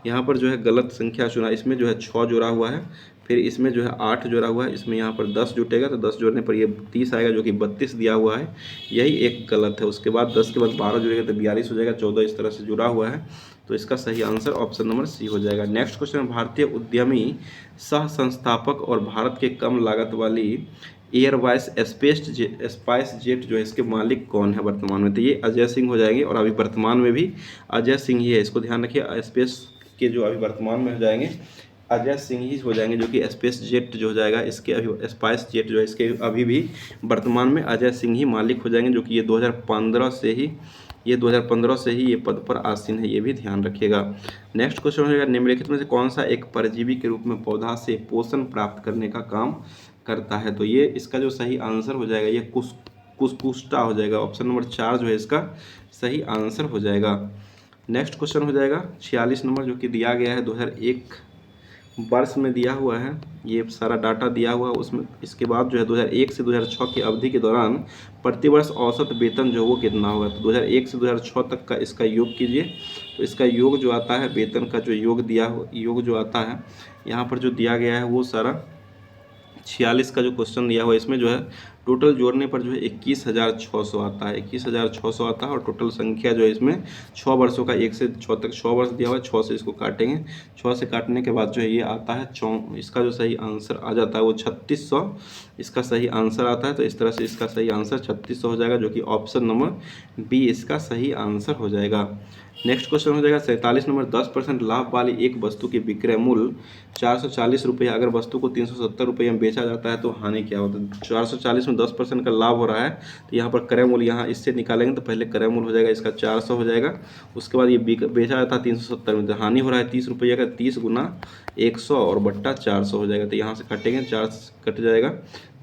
यहाँ पर जो है गलत संख्या चुना, इसमें जो है 6 जुड़ा हुआ है, फिर इसमें जो है 8 जोड़ा हुआ है, इसमें यहाँ पर 10 जुटेगा तो 10 जोड़ने पर ये 30 आएगा जो कि 32 दिया हुआ है, यही एक गलत है। उसके बाद 10 के बाद 12 जुड़ेगा तो 42 हो जाएगा, 14 इस तरह से जुड़ा हुआ है, तो इसका सही आंसर ऑप्शन नंबर सी हो जाएगा। नेक्स्ट क्वेश्चन, भारतीय उद्यमी सह संस्थापक और भारत के कम लागत वाली एयरवाइस स्पाइस जेट जो है इसके मालिक कौन है वर्तमान में, तो ये अजय सिंह हो जाएंगे, और अभी वर्तमान में भी अजय सिंह ही है, इसको ध्यान रखिए। स्पेस के जो अभी वर्तमान में हो जाएंगे अजय सिंह ही हो जाएंगे, जो कि स्पेस जेट जो हो जाएगा इसके अभी स्पाइस जेट जो है इसके अभी भी वर्तमान में अजय सिंह ही मालिक हो जाएंगे, जो कि ये 2015 से ही ये पद पर आसीन है, ये भी ध्यान रखिएगा। नेक्स्ट क्वेश्चन हो जाएगा, निम्नलिखित में से कौन सा एक परजीवी के रूप में पौधा से पोषण प्राप्त करने का काम करता है, तो ये इसका जो सही आंसर हो जाएगा ये कुस्कुस्टा हो जाएगा, ऑप्शन नंबर 4 जो है इसका सही आंसर हो जाएगा। नेक्स्ट क्वेश्चन हो जाएगा 46 नंबर, जो कि दिया गया है 2001 वर्ष में दिया हुआ है, ये सारा डाटा दिया हुआ है उसमें। इसके बाद जो है 2001 से 2006 की अवधि के दौरान प्रतिवर्ष औसत वेतन जो वो कितना होगा, तो 2001 से 2006 तक का इसका योग कीजिए, तो इसका योग जो आता है वेतन का जो योग जो आता है यहाँ पर जो दिया गया है वो सारा 46 का जो क्वेश्चन दिया हुआ है इसमें जो है टोटल जोड़ने पर जो है 21,600 आता है, 21,600 आता है, और टोटल संख्या जो है इसमें 6 वर्षों का 1 से 6 तक 6 वर्ष दिया हुआ है, 6 से इसको काटेंगे, 6 से काटने के बाद जो है ये आता है इसका जो सही आंसर आ जाता है वो 3600 इसका सही आंसर आता है, तो इस तरह से इसका सही आंसर 3600 हो जाएगा, जो कि ऑप्शन नंबर बी इसका सही आंसर हो जाएगा। नेक्स्ट क्वेश्चन हो जाएगा 47 नंबर, 10% लाभ वाली एक वस्तु की विक्रय मूल्य 440 रुपये, अगर वस्तु को 370 रुपये में बेचा जाता है तो हानि क्या होता है। 440 में 10% का लाभ हो रहा है, तो यहाँ पर क्रय मूल्य यहाँ इससे निकालेंगे तो पहले क्रय मूल्य हो जाएगा इसका 400 हो जाएगा, उसके बाद ये बेचा जाता है 370 में, तो हानि हो रहा है 30 रुपये का, 30 गुना 100 और बट्टा 400 हो जाएगा, तो यहाँ से काटेंगे 4 कट जाएगा,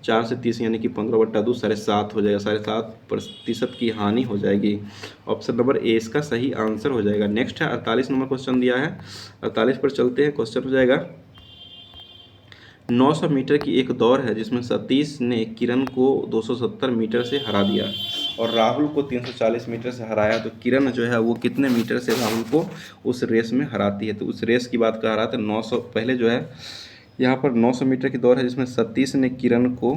4 से 30 यानी कि 15/2 7.5 हो जाएगा, 7.5% की हानि हो जाएगी, ऑप्शन नंबर ए इसका सही आंसर हो जाएगा। नेक्स्ट है 48 नंबर क्वेश्चन दिया है, 48 पर चलते हैं। क्वेश्चन हो जाएगा 900 मीटर की एक दौड़ है जिसमें सतीश ने किरण को 270 मीटर से हरा दिया और राहुल को 340 मीटर से हराया, तो किरण जो है वो कितने मीटर से राहुल को उस रेस में हराती है, तो उस रेस की बात कर रहा था। 900 पहले जो है यहाँ पर 900 मीटर की दौड़ है जिसमें सतीश ने किरण को,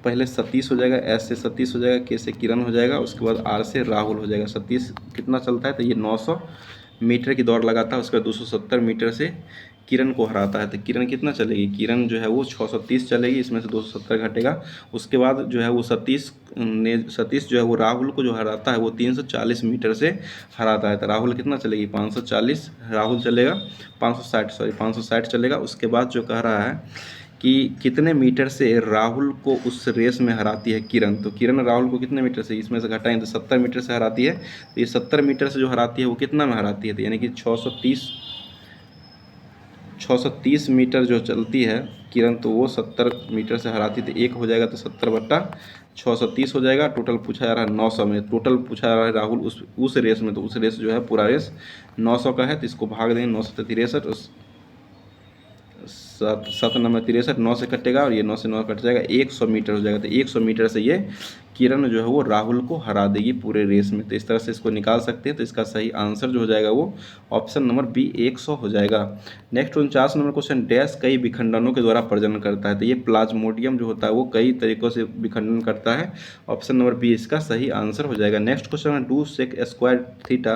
पहले सतीश हो जाएगा, एस से सतीश हो जाएगा, के से किरण हो जाएगा, उसके बाद आर से राहुल हो जाएगा। सतीश कितना चलता है, तो ये 900 मीटर की दौड़ लगाता है, उसके बाद 270 मीटर से किरण को हराता है, तो किरण कितना चलेगी, किरण जो है वो 630 चलेगी, इसमें से 270 घटेगा, उसके बाद जो है वो सतीश जो है वो राहुल को जो हराता है वो 340 मीटर से हराता है, तो राहुल कितना चलेगी 540, राहुल चलेगा 560 चलेगा। उसके बाद जो कह रहा है कि कितने मीटर से राहुल को उस रेस में हराती है किरण, तो किरण राहुल को कितने मीटर से, इसमें से घटाएं तो 70 मीटर से हराती है, तो ये 70 मीटर से जो हराती है वो कितना में हराती है, तो यानी कि 630 मीटर जो चलती है किरण, तो वो 70 मीटर से हराती थी, एक हो जाएगा तो 70/630 हो जाएगा। टोटल पूछा जा रहा है 900 में, टोटल पूछा जा रहा है राहुल उस रेस में, तो उस रेस जो है पूरा रेस 900 का है, तो इसको भाग देंगे 9 से 63, 7 9 63, 9 से कटेगा और ये 9 से 9 कट जाएगा, 100 मीटर हो जाएगा, तो 100 मीटर से ये किरण जो है वो राहुल को हरा देगी पूरे रेस में, तो इस तरह से इसको निकाल सकते हैं, तो इसका सही आंसर जो हो जाएगा वो ऑप्शन नंबर बी 100 हो जाएगा। नेक्स्ट 49 नंबर क्वेश्चन, डैश कई विखंडनों के द्वारा प्रजनन करता है, तो ये प्लाज्मोडियम जो होता है वो कई तरीकों से विखंडन करता है, ऑप्शन नंबर बी इसका सही आंसर हो जाएगा। नेक्स्ट क्वेश्चन है 2 sec square theta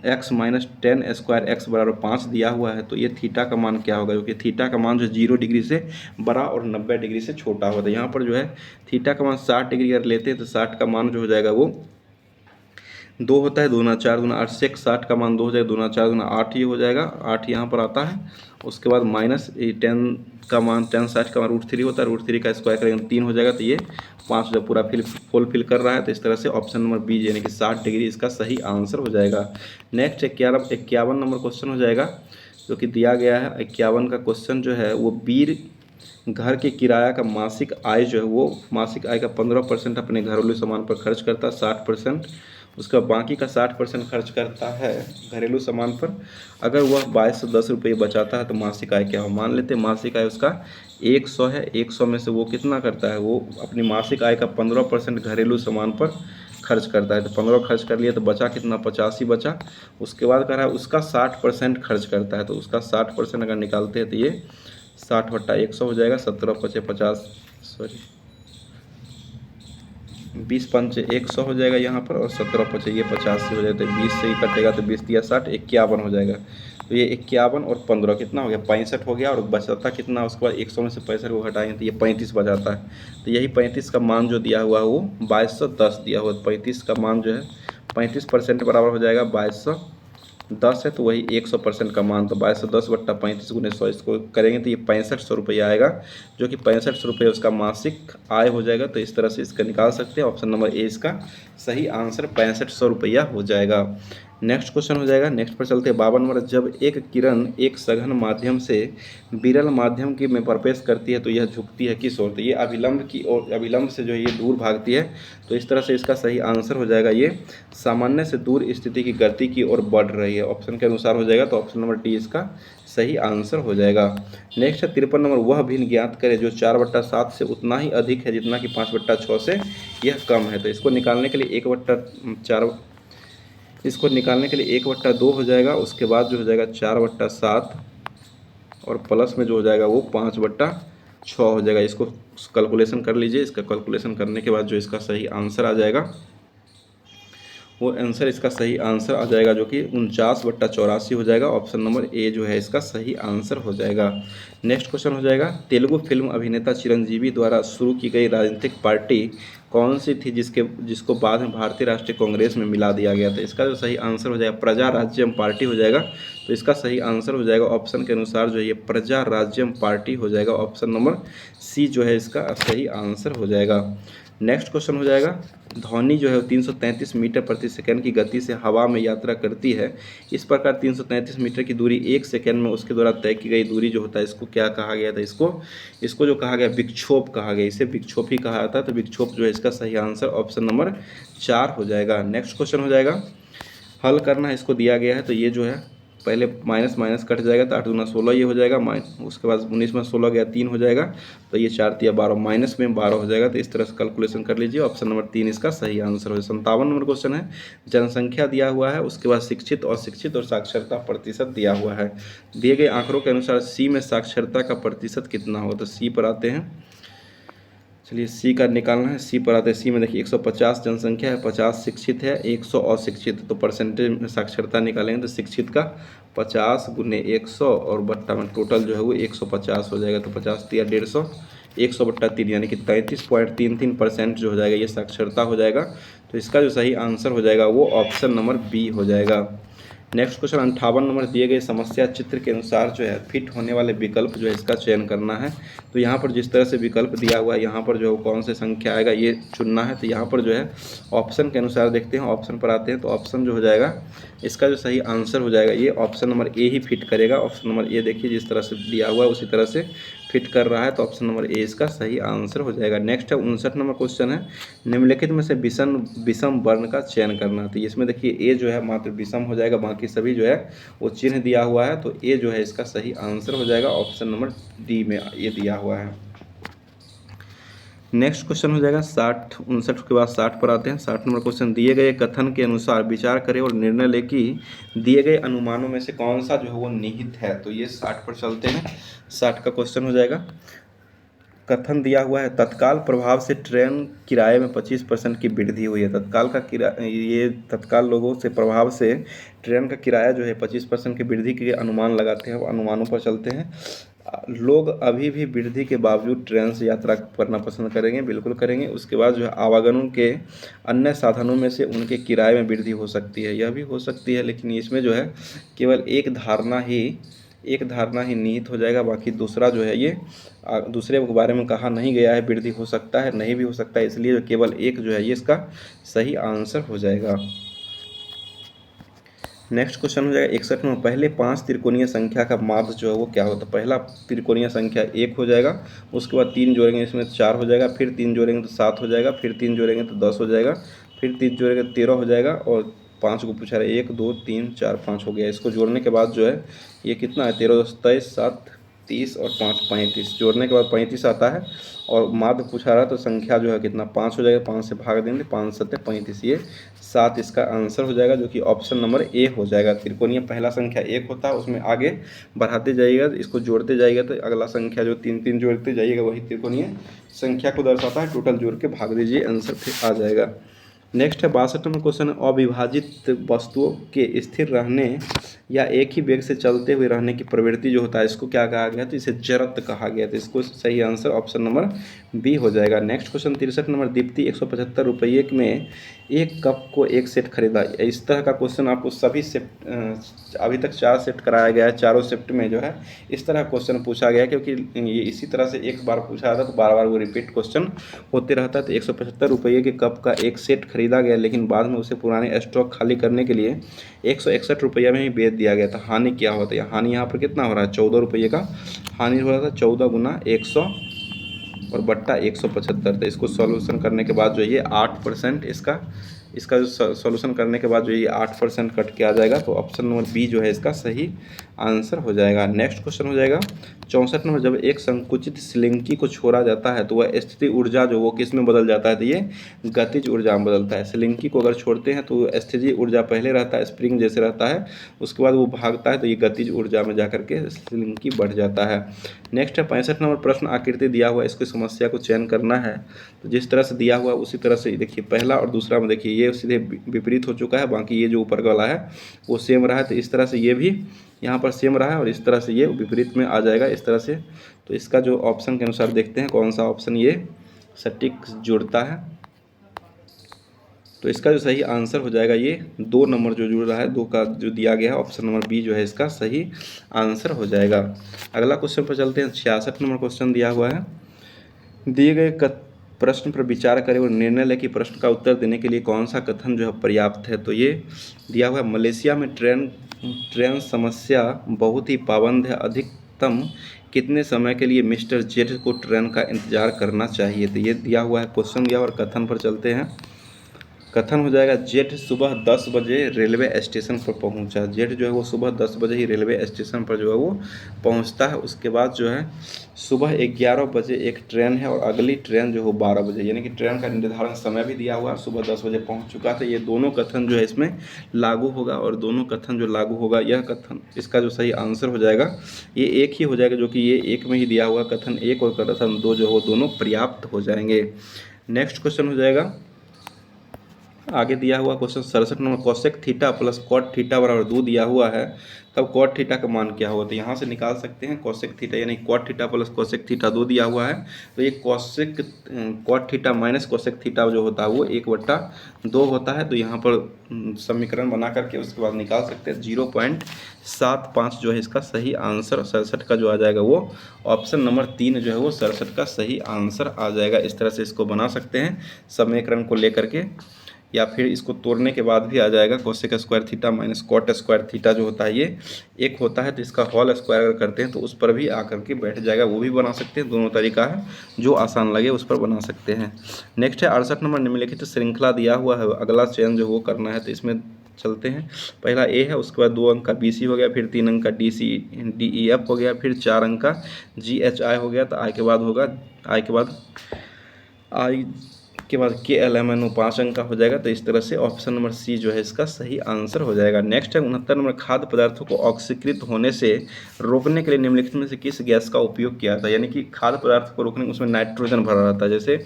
x minus 10 square x बराबर 5 दिया हुआ है, तो ये थीटा का मान क्या होगा, क्योंकि थीटा का मान जो 0 डिग्री से बड़ा और 90 डिग्री से छोटा होता है। यहाँ पर जो है थीटा का मान 60 डिग्री अगर लेते हैं तो 60 का मान जो हो जाएगा वो 2 होता है, 2 गुना 4 गुना 8, सेक 60 का मान 2 हो जाएगा, 2 गुना 4 गुना 8 ये हो जाएगा, 8 यहाँ पर आता है। उसके बाद माइनस 10 का मान 10 60 का मान √3 होता है, √3 का स्क्वायर करेंगे 3 हो जाएगा, तो ये 5 जब पूरा फुलफिल कर रहा है, तो इस तरह से ऑप्शन नंबर बी यानी कि 60 डिग्री इसका सही आंसर हो जाएगा। नेक्स्ट 51 नंबर क्वेश्चन हो जाएगा, जो कि दिया गया है 51 का क्वेश्चन जो है वो वीर घर के किराया का मासिक आय जो है वो मासिक आय का 15% अपने घरेलू सामान पर खर्च करता है, 60%, उसका बाकी का 60% खर्च करता है घरेलू सामान पर। अगर वह 2210 रुपये बचाता है तो मासिक आय क्या हो, मान लेते हैं मासिक आय उसका 100 है, 100 में से वो कितना करता है, वो अपनी मासिक आय का 15% घरेलू सामान पर खर्च करता है, तो 15 खर्च कर लिया तो बचा कितना 85 बचा। उसके बाद कह रहा है उसका 60% खर्च करता है, तो उसका 60% अगर निकालते हैं तो ये 60/100 हो जाएगा, 17×5 सॉरी 20×5 100 हो जाएगा यहाँ पर, और 17×5 ये 50 से हो जाएगा, तो 20 से ही कटेगा, तो 20 दिया 60, 51 हो जाएगा। तो ये 51 और 15 कितना हो गया, 65 हो गया, और बचता कितना, उसके बाद 100 में से 65 को घटाएंगे तो ये 35 बचाता है। तो यही 35 का मान जो दिया हुआ है वो 2210 दिया हुआ है। 35 का मान जो है 35% बराबर हो जाएगा 2210 है, तो वही 100% का मान, तो 2210/35 × 100 इसको करेंगे तो ये 6500 रुपये आएगा, जो कि 6500 रुपये उसका मासिक आय हो जाएगा। तो इस तरह से इसका निकाल सकते हैं। ऑप्शन नंबर ए इसका सही आंसर 6500 रुपया हो जाएगा। नेक्स्ट क्वेश्चन हो जाएगा, नेक्स्ट पर चलते हैं। 52 नंबर, जब एक किरण एक सघन माध्यम से विरल माध्यम की में प्रवेश करती है तो यह झुकती है किस ओर, तो ये अभिलंब की ओर, अभिलंब से जो है ये दूर भागती है। तो इस तरह से इसका सही आंसर हो जाएगा ये सामान्य से दूर स्थिति की गति की ओर बढ़ रही है, ऑप्शन के अनुसार हो जाएगा। तो ऑप्शन नंबर डी इसका सही आंसर हो जाएगा। नेक्स्ट है 53 नंबर, वह भिन्न ज्ञात करे जो 4/7 से उतना ही अधिक है जितना कि 5/6 से यह कम है। तो इसको निकालने के लिए 1/4, इसको निकालने के लिए 1/2 हो जाएगा, उसके बाद जो हो जाएगा 4/7, और प्लस में जो हो जाएगा वो 5/6 हो जाएगा। इसको कैलकुलेशन कर लीजिए। इसका कैलकुलेशन करने के बाद जो इसका सही आंसर आ जाएगा वो आंसर, इसका सही आंसर आ जाएगा जो कि 49/84 हो जाएगा। ऑप्शन नंबर ए जो है इसका सही आंसर हो जाएगा। नेक्स्ट क्वेश्चन हो जाएगा, तेलुगु फिल्म अभिनेता चिरंजीवी द्वारा शुरू की गई राजनीतिक पार्टी कौन सी थी जिसको बाद में भारतीय राष्ट्रीय कांग्रेस में मिला दिया गया था। इसका जो सही आंसर हो जाएगा प्रजा राज्यम पार्टी हो जाएगा। तो इसका सही आंसर हो जाएगा ऑप्शन के अनुसार जो ये प्रजा राज्यम पार्टी हो जाएगा। ऑप्शन नंबर सी जो है इसका सही आंसर हो जाएगा। नेक्स्ट क्वेश्चन हो जाएगा, ध्वनि जो है 333 मीटर प्रति सेकंड की गति से हवा में यात्रा करती है। इस प्रकार 333 मीटर की दूरी 1 सेकंड में उसके द्वारा तय की गई दूरी जो होता है इसको क्या कहा गया था, इसको जो कहा गया विक्षोभ कहा गया, इसे विक्षोभ ही कहा जाता है। तो विक्षोभ जो है इसका सही आंसर ऑप्शन नंबर 4 हो जाएगा। नेक्स्ट क्वेश्चन हो जाएगा, हल करना इसको दिया गया है। तो ये जो है पहले माइनस माइनस कट जाएगा, तो 8 दूना 16 ये हो जाएगा, उसके बाद 19 में 16 गया 3 हो जाएगा, तो ये 4 तिया 12, माइनस में 12 हो जाएगा। तो इस तरह से कैलकुलेशन कर लीजिए। ऑप्शन नंबर 3 इसका सही आंसर हो। 57 नंबर क्वेश्चन है, जनसंख्या दिया हुआ है, उसके बाद शिक्षित और साक्षरता प्रतिशत दिया हुआ है। दिए गए आंकड़ों के अनुसार सी में साक्षरता का प्रतिशत कितना होगा। तो सी पर आते हैं, चलिए सी का निकालना है। सी पर आते हैं, सी में देखिए 150 जनसंख्या है, 50 शिक्षित है, 100 अशिक्षित। तो परसेंटेज में साक्षरता निकालेंगे तो शिक्षित का 50 × 100 और बट्टा में टोटल जो है वो 150 हो जाएगा। तो 50 तिया 150, 100/3 यानी कि 33.33% जो हो जाएगा ये साक्षरता हो जाएगा। तो इसका जो सही आंसर हो जाएगा वो ऑप्शन नंबर बी हो जाएगा। नेक्स्ट क्वेश्चन 58 नंबर, दिए गए समस्या चित्र के अनुसार जो है फिट होने वाले विकल्प जो है इसका चयन करना है। तो यहाँ पर जिस तरह से विकल्प दिया हुआ है यहाँ पर जो है कौन सी संख्या आएगा ये चुनना है। तो यहाँ पर जो है ऑप्शन के अनुसार देखते हैं, ऑप्शन पर आते हैं। तो ऑप्शन जो हो जाएगा इसका जो सही आंसर हो जाएगा ये option number A he fit करेगा। ऑप्शन नंबर ए देखिए जिस तरह से दिया हुआ है उसी तरह से फिट कर रहा है। तो ऑप्शन नंबर ए इसका सही आंसर हो जाएगा। नेक्स्ट है 59 नंबर क्वेश्चन है, निम्नलिखित में से विषम वर्ण का चयन करना। तो इसमें देखिए ए जो है मात्र विषम हो जाएगा, बाकी सभी जो है वो चिन्ह दिया हुआ है। तो ए जो है इसका सही आंसर हो जाएगा। ऑप्शन नंबर डी में ये दिया हुआ है। नेक्स्ट क्वेश्चन हो जाएगा 59 के बाद 60 पर आते हैं। 60 नंबर क्वेश्चन, दिए गए कथन के अनुसार विचार करें और निर्णय लें कि दिए गए अनुमानों में से कौन सा जो है वो निहित है। तो ये 60 पर चलते हैं। 60 का क्वेश्चन हो जाएगा, कथन दिया हुआ है तत्काल प्रभाव से ट्रेन किराए में 25% की वृद्धि हुई है। तत्काल लोगों से प्रभाव से ट्रेन का किराया जो है 25% की वृद्धि के अनुमान लगाते हैं। अनुमानों पर चलते हैं। लोग अभी भी वृद्धि के बावजूद ट्रेन से यात्रा करना पसंद करेंगे, बिल्कुल करेंगे। उसके बाद जो है आवागमन के अन्य साधनों में से उनके किराए में वृद्धि हो सकती है, यह भी हो सकती है, लेकिन इसमें जो है केवल एक धारणा ही निहित हो जाएगा। बाकी दूसरा जो है ये दूसरे के बारे में कहा नहीं गया है, वृद्धि हो सकता है नहीं भी हो सकता है, इसलिए जो केवल एक जो है ये इसका सही आंसर हो जाएगा। नेक्स्ट क्वेश्चन हो जाएगा 61 में, पहले 5 त्रिकोणीय संख्या का माध्य जो है वो क्या होता है। पहला त्रिकोणीय संख्या 1 हो जाएगा, उसके बाद 3 जोड़ेंगे इसमें 4 हो जाएगा, फिर 3 जोड़ेंगे तो 7 हो जाएगा, फिर 3 जोड़ेंगे तो 10 हो जाएगा, फिर 3 जोड़ेंगे तो 13 हो जाएगा, और 5 को पूछा रहा है 1 2 3 4 5 हो गया। इसको जोड़ने के बाद जो है ये कितना है 13 23 7 30 और 5 35, जोड़ने के बाद 35 आता है और माध्य पूछा रहा तो संख्या जो है कितना 5 हो जाएगा, 5 से भाग देंगे, 5 7 35, ये 7 इसका आंसर हो जाएगा, जो कि ऑप्शन नंबर ए हो जाएगा। त्रिकोणीय पहला संख्या 1 होता है, उसमें आगे बढ़ाते जाइएगा, इसको जोड़ते जाइएगा तो अगला संख्या जो 3 3 जोड़ते जाइएगा वही त्रिकोणीय संख्या को दर्शाता है। टोटल जोड़ के भाग दीजिए, आंसर फिर आ जाएगा। नेक्स्ट है 62 नंबर क्वेश्चन, अविभाजित वस्तुओं के स्थिर रहने या एक ही वेग से चलते हुए रहने की प्रवृत्ति जो होता है, इसको क्या कहा गया, तो इसे जड़त्व कहा गया। तो इसको सही आंसर ऑप्शन नंबर बी हो जाएगा। नेक्स्ट क्वेश्चन 63 नंबर, दीप्ति 175 रुपये में एक कप को एक सेट खरीदा। इस तरह का क्वेश्चन आपको सभी सेट अभी तक 4 सेट कराया गया है, चारों सेट में जो है इस तरह क्वेश्चन पूछा गया है, क्योंकि ये इसी तरह से एक बार पूछा था तो बार बार वो रिपीट क्वेश्चन होते रहता है। तो 175 रुपये के कप का एक सेट खरीदा गया, लेकिन बाद में उसे पुराने स्टॉक खाली करने के लिए 161 रुपये में ही बेच दिया गया था। हानि क्या होता है, हानि यहाँ पर कितना हो रहा है, 14 रुपये का हानि हो रहा था। 14 गुना 100 और बट्टा 175। तो इसको सॉल्यूशन करने के बाद जो ये 8% इसका जो सॉल्यूशन करने के बाद जो ये 8% कट के आ जाएगा, तो ऑप्शन नंबर बी जो है इसका सही आंसर हो जाएगा। नेक्स्ट क्वेश्चन हो जाएगा 64 नंबर, जब एक संकुचित स्लिंकी को छोड़ा जाता है तो वह स्थिति ऊर्जा जो वो किस में बदल जाता है, तो ये गतिज ऊर्जा में बदलता है। स्लिंकी को अगर छोड़ते हैं तो स्थिति ऊर्जा पहले रहता है, स्प्रिंग जैसे रहता है, उसके बाद वो भागता है तो ये गतिज ऊर्जा में जाकर के स्लिंकी बढ़ जाता है। नेक्स्ट है 65 नंबर प्रश्न, आकृति दिया हुआ इसकी समस्या को चयन करना है। तो जिस तरह से दिया हुआ उसी तरह से देखिए, पहला और दूसरा में देखिए ये सीधे विपरीत हो चुका है, बाकी ये जो ऊपर वाला है वो सेम रहा है। तो इस तरह से ये भी यहाँ पर सेम रहा है और इस तरह से ये विपरीत में आ जाएगा इस तरह से। तो इसका जो ऑप्शन के अनुसार देखते हैं कौन सा ऑप्शन ये सटीक जुड़ता है। तो इसका जो सही आंसर हो जाएगा ये 2 नंबर जो जुड़ रहा है, 2 का जो दिया गया है, ऑप्शन नंबर बी जो है इसका सही आंसर हो जाएगा। अगला क्वेश्चन पर चलते हैं। 66 नंबर क्वेश्चन दिया हुआ है, दिए गए प्रश्न पर विचार करें और निर्णय लें कि प्रश्न का उत्तर देने के लिए कौन सा कथन जो है पर्याप्त है। तो ये दिया हुआ है, मलेशिया में ट्रेन समस्या बहुत ही पाबंद है, अधिकतम कितने समय के लिए मिस्टर जेड को ट्रेन का इंतजार करना चाहिए। तो ये दिया हुआ है क्वेश्चन दिया, और कथन पर चलते हैं। कथन हो जाएगा, जेड सुबह 10 बजे रेलवे स्टेशन पर पहुंचा। जेड जो है वो सुबह 10 बजे ही रेलवे स्टेशन पर जो है वो पहुंचता है। उसके बाद जो है सुबह 11 बजे एक ट्रेन है और अगली ट्रेन जो हो 12 बजे, यानी कि ट्रेन का निर्धारण समय भी दिया हुआ है, सुबह 10 बजे पहुंच चुका था। ये दोनों कथन जो है इसमें लागू होगा, और दोनों कथन जो लागू होगा यह कथन, इसका जो सही आंसर हो जाएगा ये एक ही हो जाएगा, जो कि ये एक में ही दिया हुआ कथन 1 और कथन 2 जो हो दोनों पर्याप्त हो जाएंगे। नेक्स्ट क्वेश्चन हो जाएगा, आगे दिया हुआ question 67 number, cosec theta plus cot theta बराबर 2 दिया हुआ है, तब कॉट थीटा का मान क्या होगा। तो यहाँ से निकाल सकते हैं कोसेक थीटा, यानी cot theta plus cosec theta 2 दिया हुआ है, तो ये cot theta minus cosec theta जो होता है वो 1/2 होता है। तो यहाँ पर समीकरण बना करके उसके बाद निकाल सकते हैं 0.75 जो है इसका सही आंसर। 67 का जो आ जाएगा वो ऑप्शन नंबर 3 जो है वो 67 का सही आंसर आ जाएगा। इस तरह से इसको बना सकते हैं समीकरण को लेकर के, या फिर इसको तोड़ने के बाद भी आ जाएगा। Cosec square theta minus cot square theta जो होता है ये 1 होता है, तो इसका होल स्क्वायर अगर करते हैं तो उस पर भी आकर के बैठ जाएगा, वो भी बना सकते हैं। दोनों तरीका है, जो आसान लगे उस पर बना सकते हैं। नेक्स्ट है 68 नंबर, निम्नलिखित श्रृंखला दिया हुआ है, अगला चयन जो वो करना है। तो इसमें चलते हैं, पहला ए है, उसके बाद 2 अंक का BC हो गया, फिर 3 अंक का DEF हो गया, फिर 4 अंक का GHI हो गया। तो आई के बाद होगा आई के बाद KLMNO 5 अंक का हो जाएगा। तो इस तरह से ऑप्शन नंबर सी जो है इसका सही आंसर हो जाएगा। नेक्स्ट है 69 नंबर, खाद्य पदार्थों को ऑक्सीकृत होने से रोकने के लिए निम्नलिखित में से किस गैस का उपयोग किया था। यानी कि खाद्य पदार्थ को रोकने में उसमें नाइट्रोजन भरा रहता है। जैसे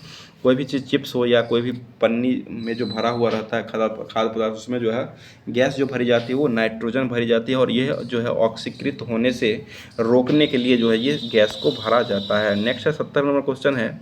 कोई भी चीज़ चिप्स हो या कोई भी पन्नी में जो भरा हुआ रहता है खाद्य पदार्थ, उसमें जो है गैस जो भरी जाती है वो नाइट्रोजन भरी जाती है, और यह जो है ऑक्सीकृत होने से रोकने के लिए जो है ये गैस को भरा जाता है। नेक्स्ट है 70 नंबर क्वेश्चन है,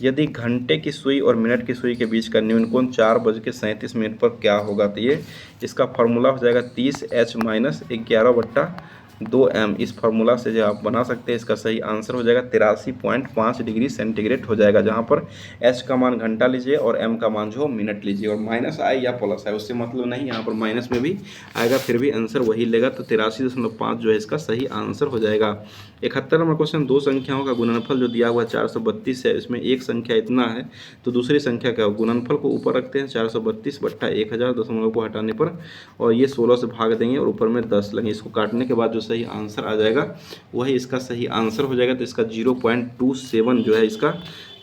यदि घंटे की सुई और मिनट की सुई के बीच का न्यून कोण 4:37 पर क्या होगा। तो ये इसका फॉर्मूला हो जाएगा 30H माइनस 11/2m। इस फार्मूला से जो आप बना सकते हैं, इसका सही आंसर हो जाएगा 83.5 डिग्री सेंटीग्रेड हो जाएगा, जहाँ पर H का मान घंटा लीजिए और M का मान जो मिनट लीजिए, और माइनस आए या प्लस आए उससे मतलब नहीं, यहाँ पर माइनस में भी आएगा फिर भी आंसर वही लेगा। तो 83.5 जो है इसका सही आंसर हो जाएगा। 71 नंबर क्वेश्चन, 2 संख्याओं का गुणनफल जो दिया हुआ 432 है, इसमें एक संख्या इतना है तो दूसरी संख्या क्या हो। गुणनफल को ऊपर रखते हैं 432 बट्टा 1000, दशमलव को हटाने पर, और ये 16 से भाग देंगे और ऊपर में 10 लेंगे। इसको काटने के बाद जो सही आंसर आ जाएगा वही इसका सही आंसर हो जाएगा। तो इसका 0.27 जो है इसका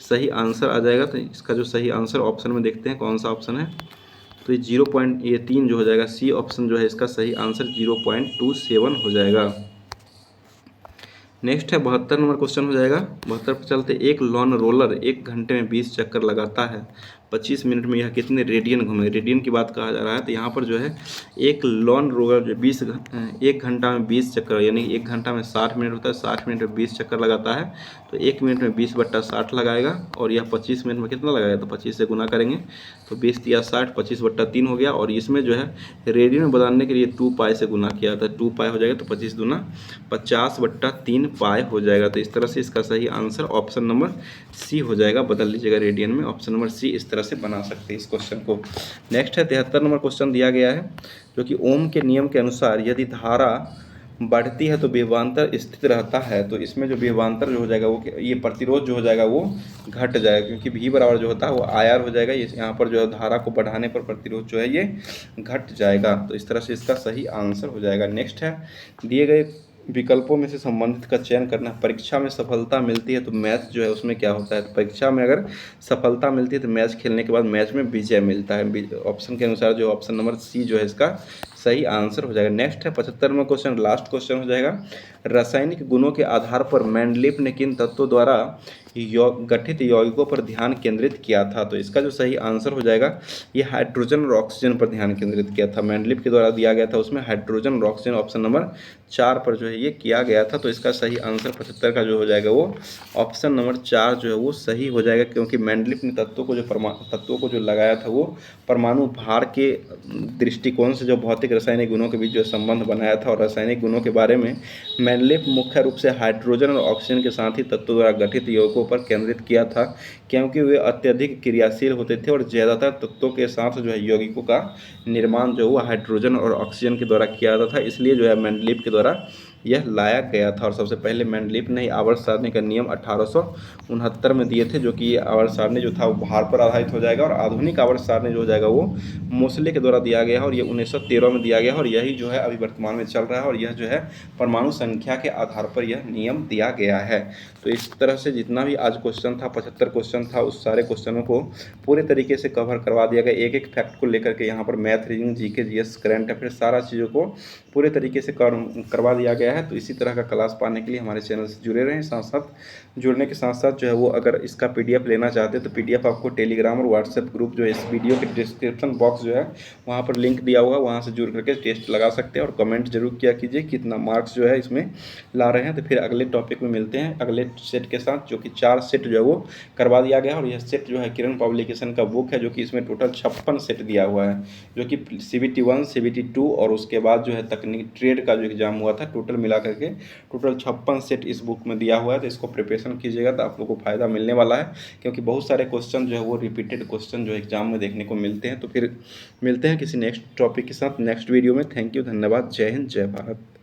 सही आंसर आ जाएगा। तो इसका जो सही आंसर ऑप्शन में देखते हैं कौन सा ऑप्शन है, तो ये 0.3 जो हो जाएगा, सी ऑप्शन जो है इसका सही आंसर 0.27 हो जाएगा। नेक्स्ट है 72 नंबर क्वेश्चन हो जाएगा। 72 पर चलते, एक लॉन रोलर 1 घंटे में 20 चक्कर लगाता है, 25 मिनट में यह कितने रेडियन घूमे। रेडियन की बात कहा जा रहा है। तो यहाँ पर जो है एक लॉन रोलर जो 1 घंटा में 20 चक्कर, यानी 1 घंटा में 60 मिनट होता है, 60 मिनट में 20 चक्कर लगाता है। तो 1 मिनट में 20/60 लगाएगा और यह 25 मिनट में कितना लगाएगा, तो 25 से गुना करेंगे तो 20 या 60, 25/3 हो गया। और इसमें जो है रेडियन में बदलने के लिए 2 पाई से गुना किया था, 2 पाई हो जाएगा तो 25 दूना 50/3 पाई हो जाएगा। तो इस तरह से इसका सही आंसर ऑप्शन नंबर सी हो जाएगा। बदल लीजिएगा रेडियन में, ऑप्शन नंबर सी इस तरह से बना सकते हैं इस क्वेश्चन को। नेक्स्ट है 73 नंबर क्वेश्चन दिया गया है, जो कि ओम के नियम के अनुसार यदि धारा बढ़ती है तो विभवांतर स्थित रहता है। तो इसमें जो विभवांतर जो हो जाएगा वो ये प्रतिरोध जो हो जाएगा वो घट जाएगा, क्योंकि भी बराबर जो होता है वो IR हो जाएगा। यहाँ पर जो है धारा को बढ़ाने पर प्रतिरोध जो है ये घट जाएगा। तो इस तरह से इसका सही आंसर हो जाएगा। नेक्स्ट है, दिए गए विकल्पों में से संबंधित का चयन करना। परीक्षा में सफलता मिलती है तो मैच जो है उसमें क्या होता है, तो परीक्षा में अगर सफलता मिलती है तो मैच खेलने के बाद मैच में विजय मिलता है। ऑप्शन के अनुसार जो ऑप्शन नंबर सी जो है इसका सही आंसर हो जाएगा। नेक्स्ट है 75वां क्वेश्चन, लास्ट क्वेश्चन हो जाएगा। रासायनिक गुणों के आधार पर मैंडलीफ ने किन तत्वों द्वारा गठित यौगिकों पर ध्यान केंद्रित किया था। तो इसका जो सही आंसर हो जाएगा ये हाइड्रोजन और ऑक्सीजन पर ध्यान केंद्रित किया था। मैंडलीफ के द्वारा दिया गया था उसमें हाइड्रोजन और ऑक्सीजन, ऑप्शन नंबर 4 पर जो है ये किया गया था। तो इसका सही आंसर 75 का जो हो जाएगा वो ऑप्शन नंबर 4 जो है वो सही हो जाएगा, क्योंकि मैंडलीफ ने तत्वों को जो लगाया था वो परमाणु भार के दृष्टिकोण से जो भौतिक रासायनिक गुणों के बीच जो संबंध बनाया था। और रासायनिक गुणों के बारे में मैंडलीफ मुख्य रूप से हाइड्रोजन और ऑक्सीजन के साथ ही तत्वों द्वारा गठित यौगिकों पर केंद्रित किया था, क्योंकि वे अत्यधिक क्रियाशील होते थे और ज़्यादातर तत्वों के साथ जो है यौगिकों का निर्माण जो हुआ हाइड्रोजन और ऑक्सीजन के द्वारा किया जाता था। इसलिए जो है मैंडलीफ के द्वारा यह लाया गया था। और सबसे पहले मैंडलीफ ने आवर्त सारणी का नियम 1869 में दिए थे, जो कि ये आवर्त सारणी जो था वो भार पर आधारित हो जाएगा। और आधुनिक आवर्त सारणी जो हो जाएगा वो मोसले के द्वारा दिया गया है और ये 1913 में दिया गया है। और यही जो है अभी वर्तमान में चल रहा है और यह जो है परमाणु संख्या के आधार पर यह नियम दिया गया है। तो इस तरह से जितना भी आज क्वेश्चन था, 75 क्वेश्चन था, उस सारे क्वेश्चनों को पूरे तरीके से कवर करवा दिया गया। एक एक फैक्ट को लेकर के यहाँ पर math, reasoning, GK, GS, current affair सारा चीज़ों को पूरे तरीके से करवा दिया गया है। तो इसी तरह का क्लास पाने के लिए हमारे चैनल से जुड़े रहें। साथ साथ जुड़ने के साथ साथ जो है वो अगर इसका PDF लेना चाहते हैं तो PDF आपको टेलीग्राम और व्हाट्सएप ग्रुप जो है इस वीडियो के डिस्क्रिप्शन बॉक्स जो है वहाँ पर लिंक दिया हुआ, वहाँ से जुड़ करके टेस्ट लगा सकते हैं। और कमेंट जरूर किया कीजिए कितना मार्क्स जो है इसमें ला रहे हैं। तो फिर अगले टॉपिक में मिलते हैं अगले सेट के साथ, जो कि 4 सेट जो है वो करवा दिया गया है। और यह सेट जो है किरण पब्लिकेशन का बुक है, जो कि इसमें टोटल 56 सेट दिया हुआ है, जो कि CBT 1, CBT 2 और उसके बाद जो है तकनीक ट्रेड का जो एग्जाम हुआ था, टोटल मिला करके टोटल 56 सेट इस बुक में दिया हुआ है। तो इसको प्रिपरेशन कीजिएगा तो आप लोगों को फायदा मिलने वाला है, क्योंकि बहुत सारे क्वेश्चन जो है वो रिपीटेड क्वेश्चन जो एग्जाम में देखने को मिलते हैं। तो फिर मिलते हैं किसी नेक्स्ट टॉपिक के साथ नेक्स्ट वीडियो में। थैंक यू, धन्यवाद, जय हिंद, जय भारत।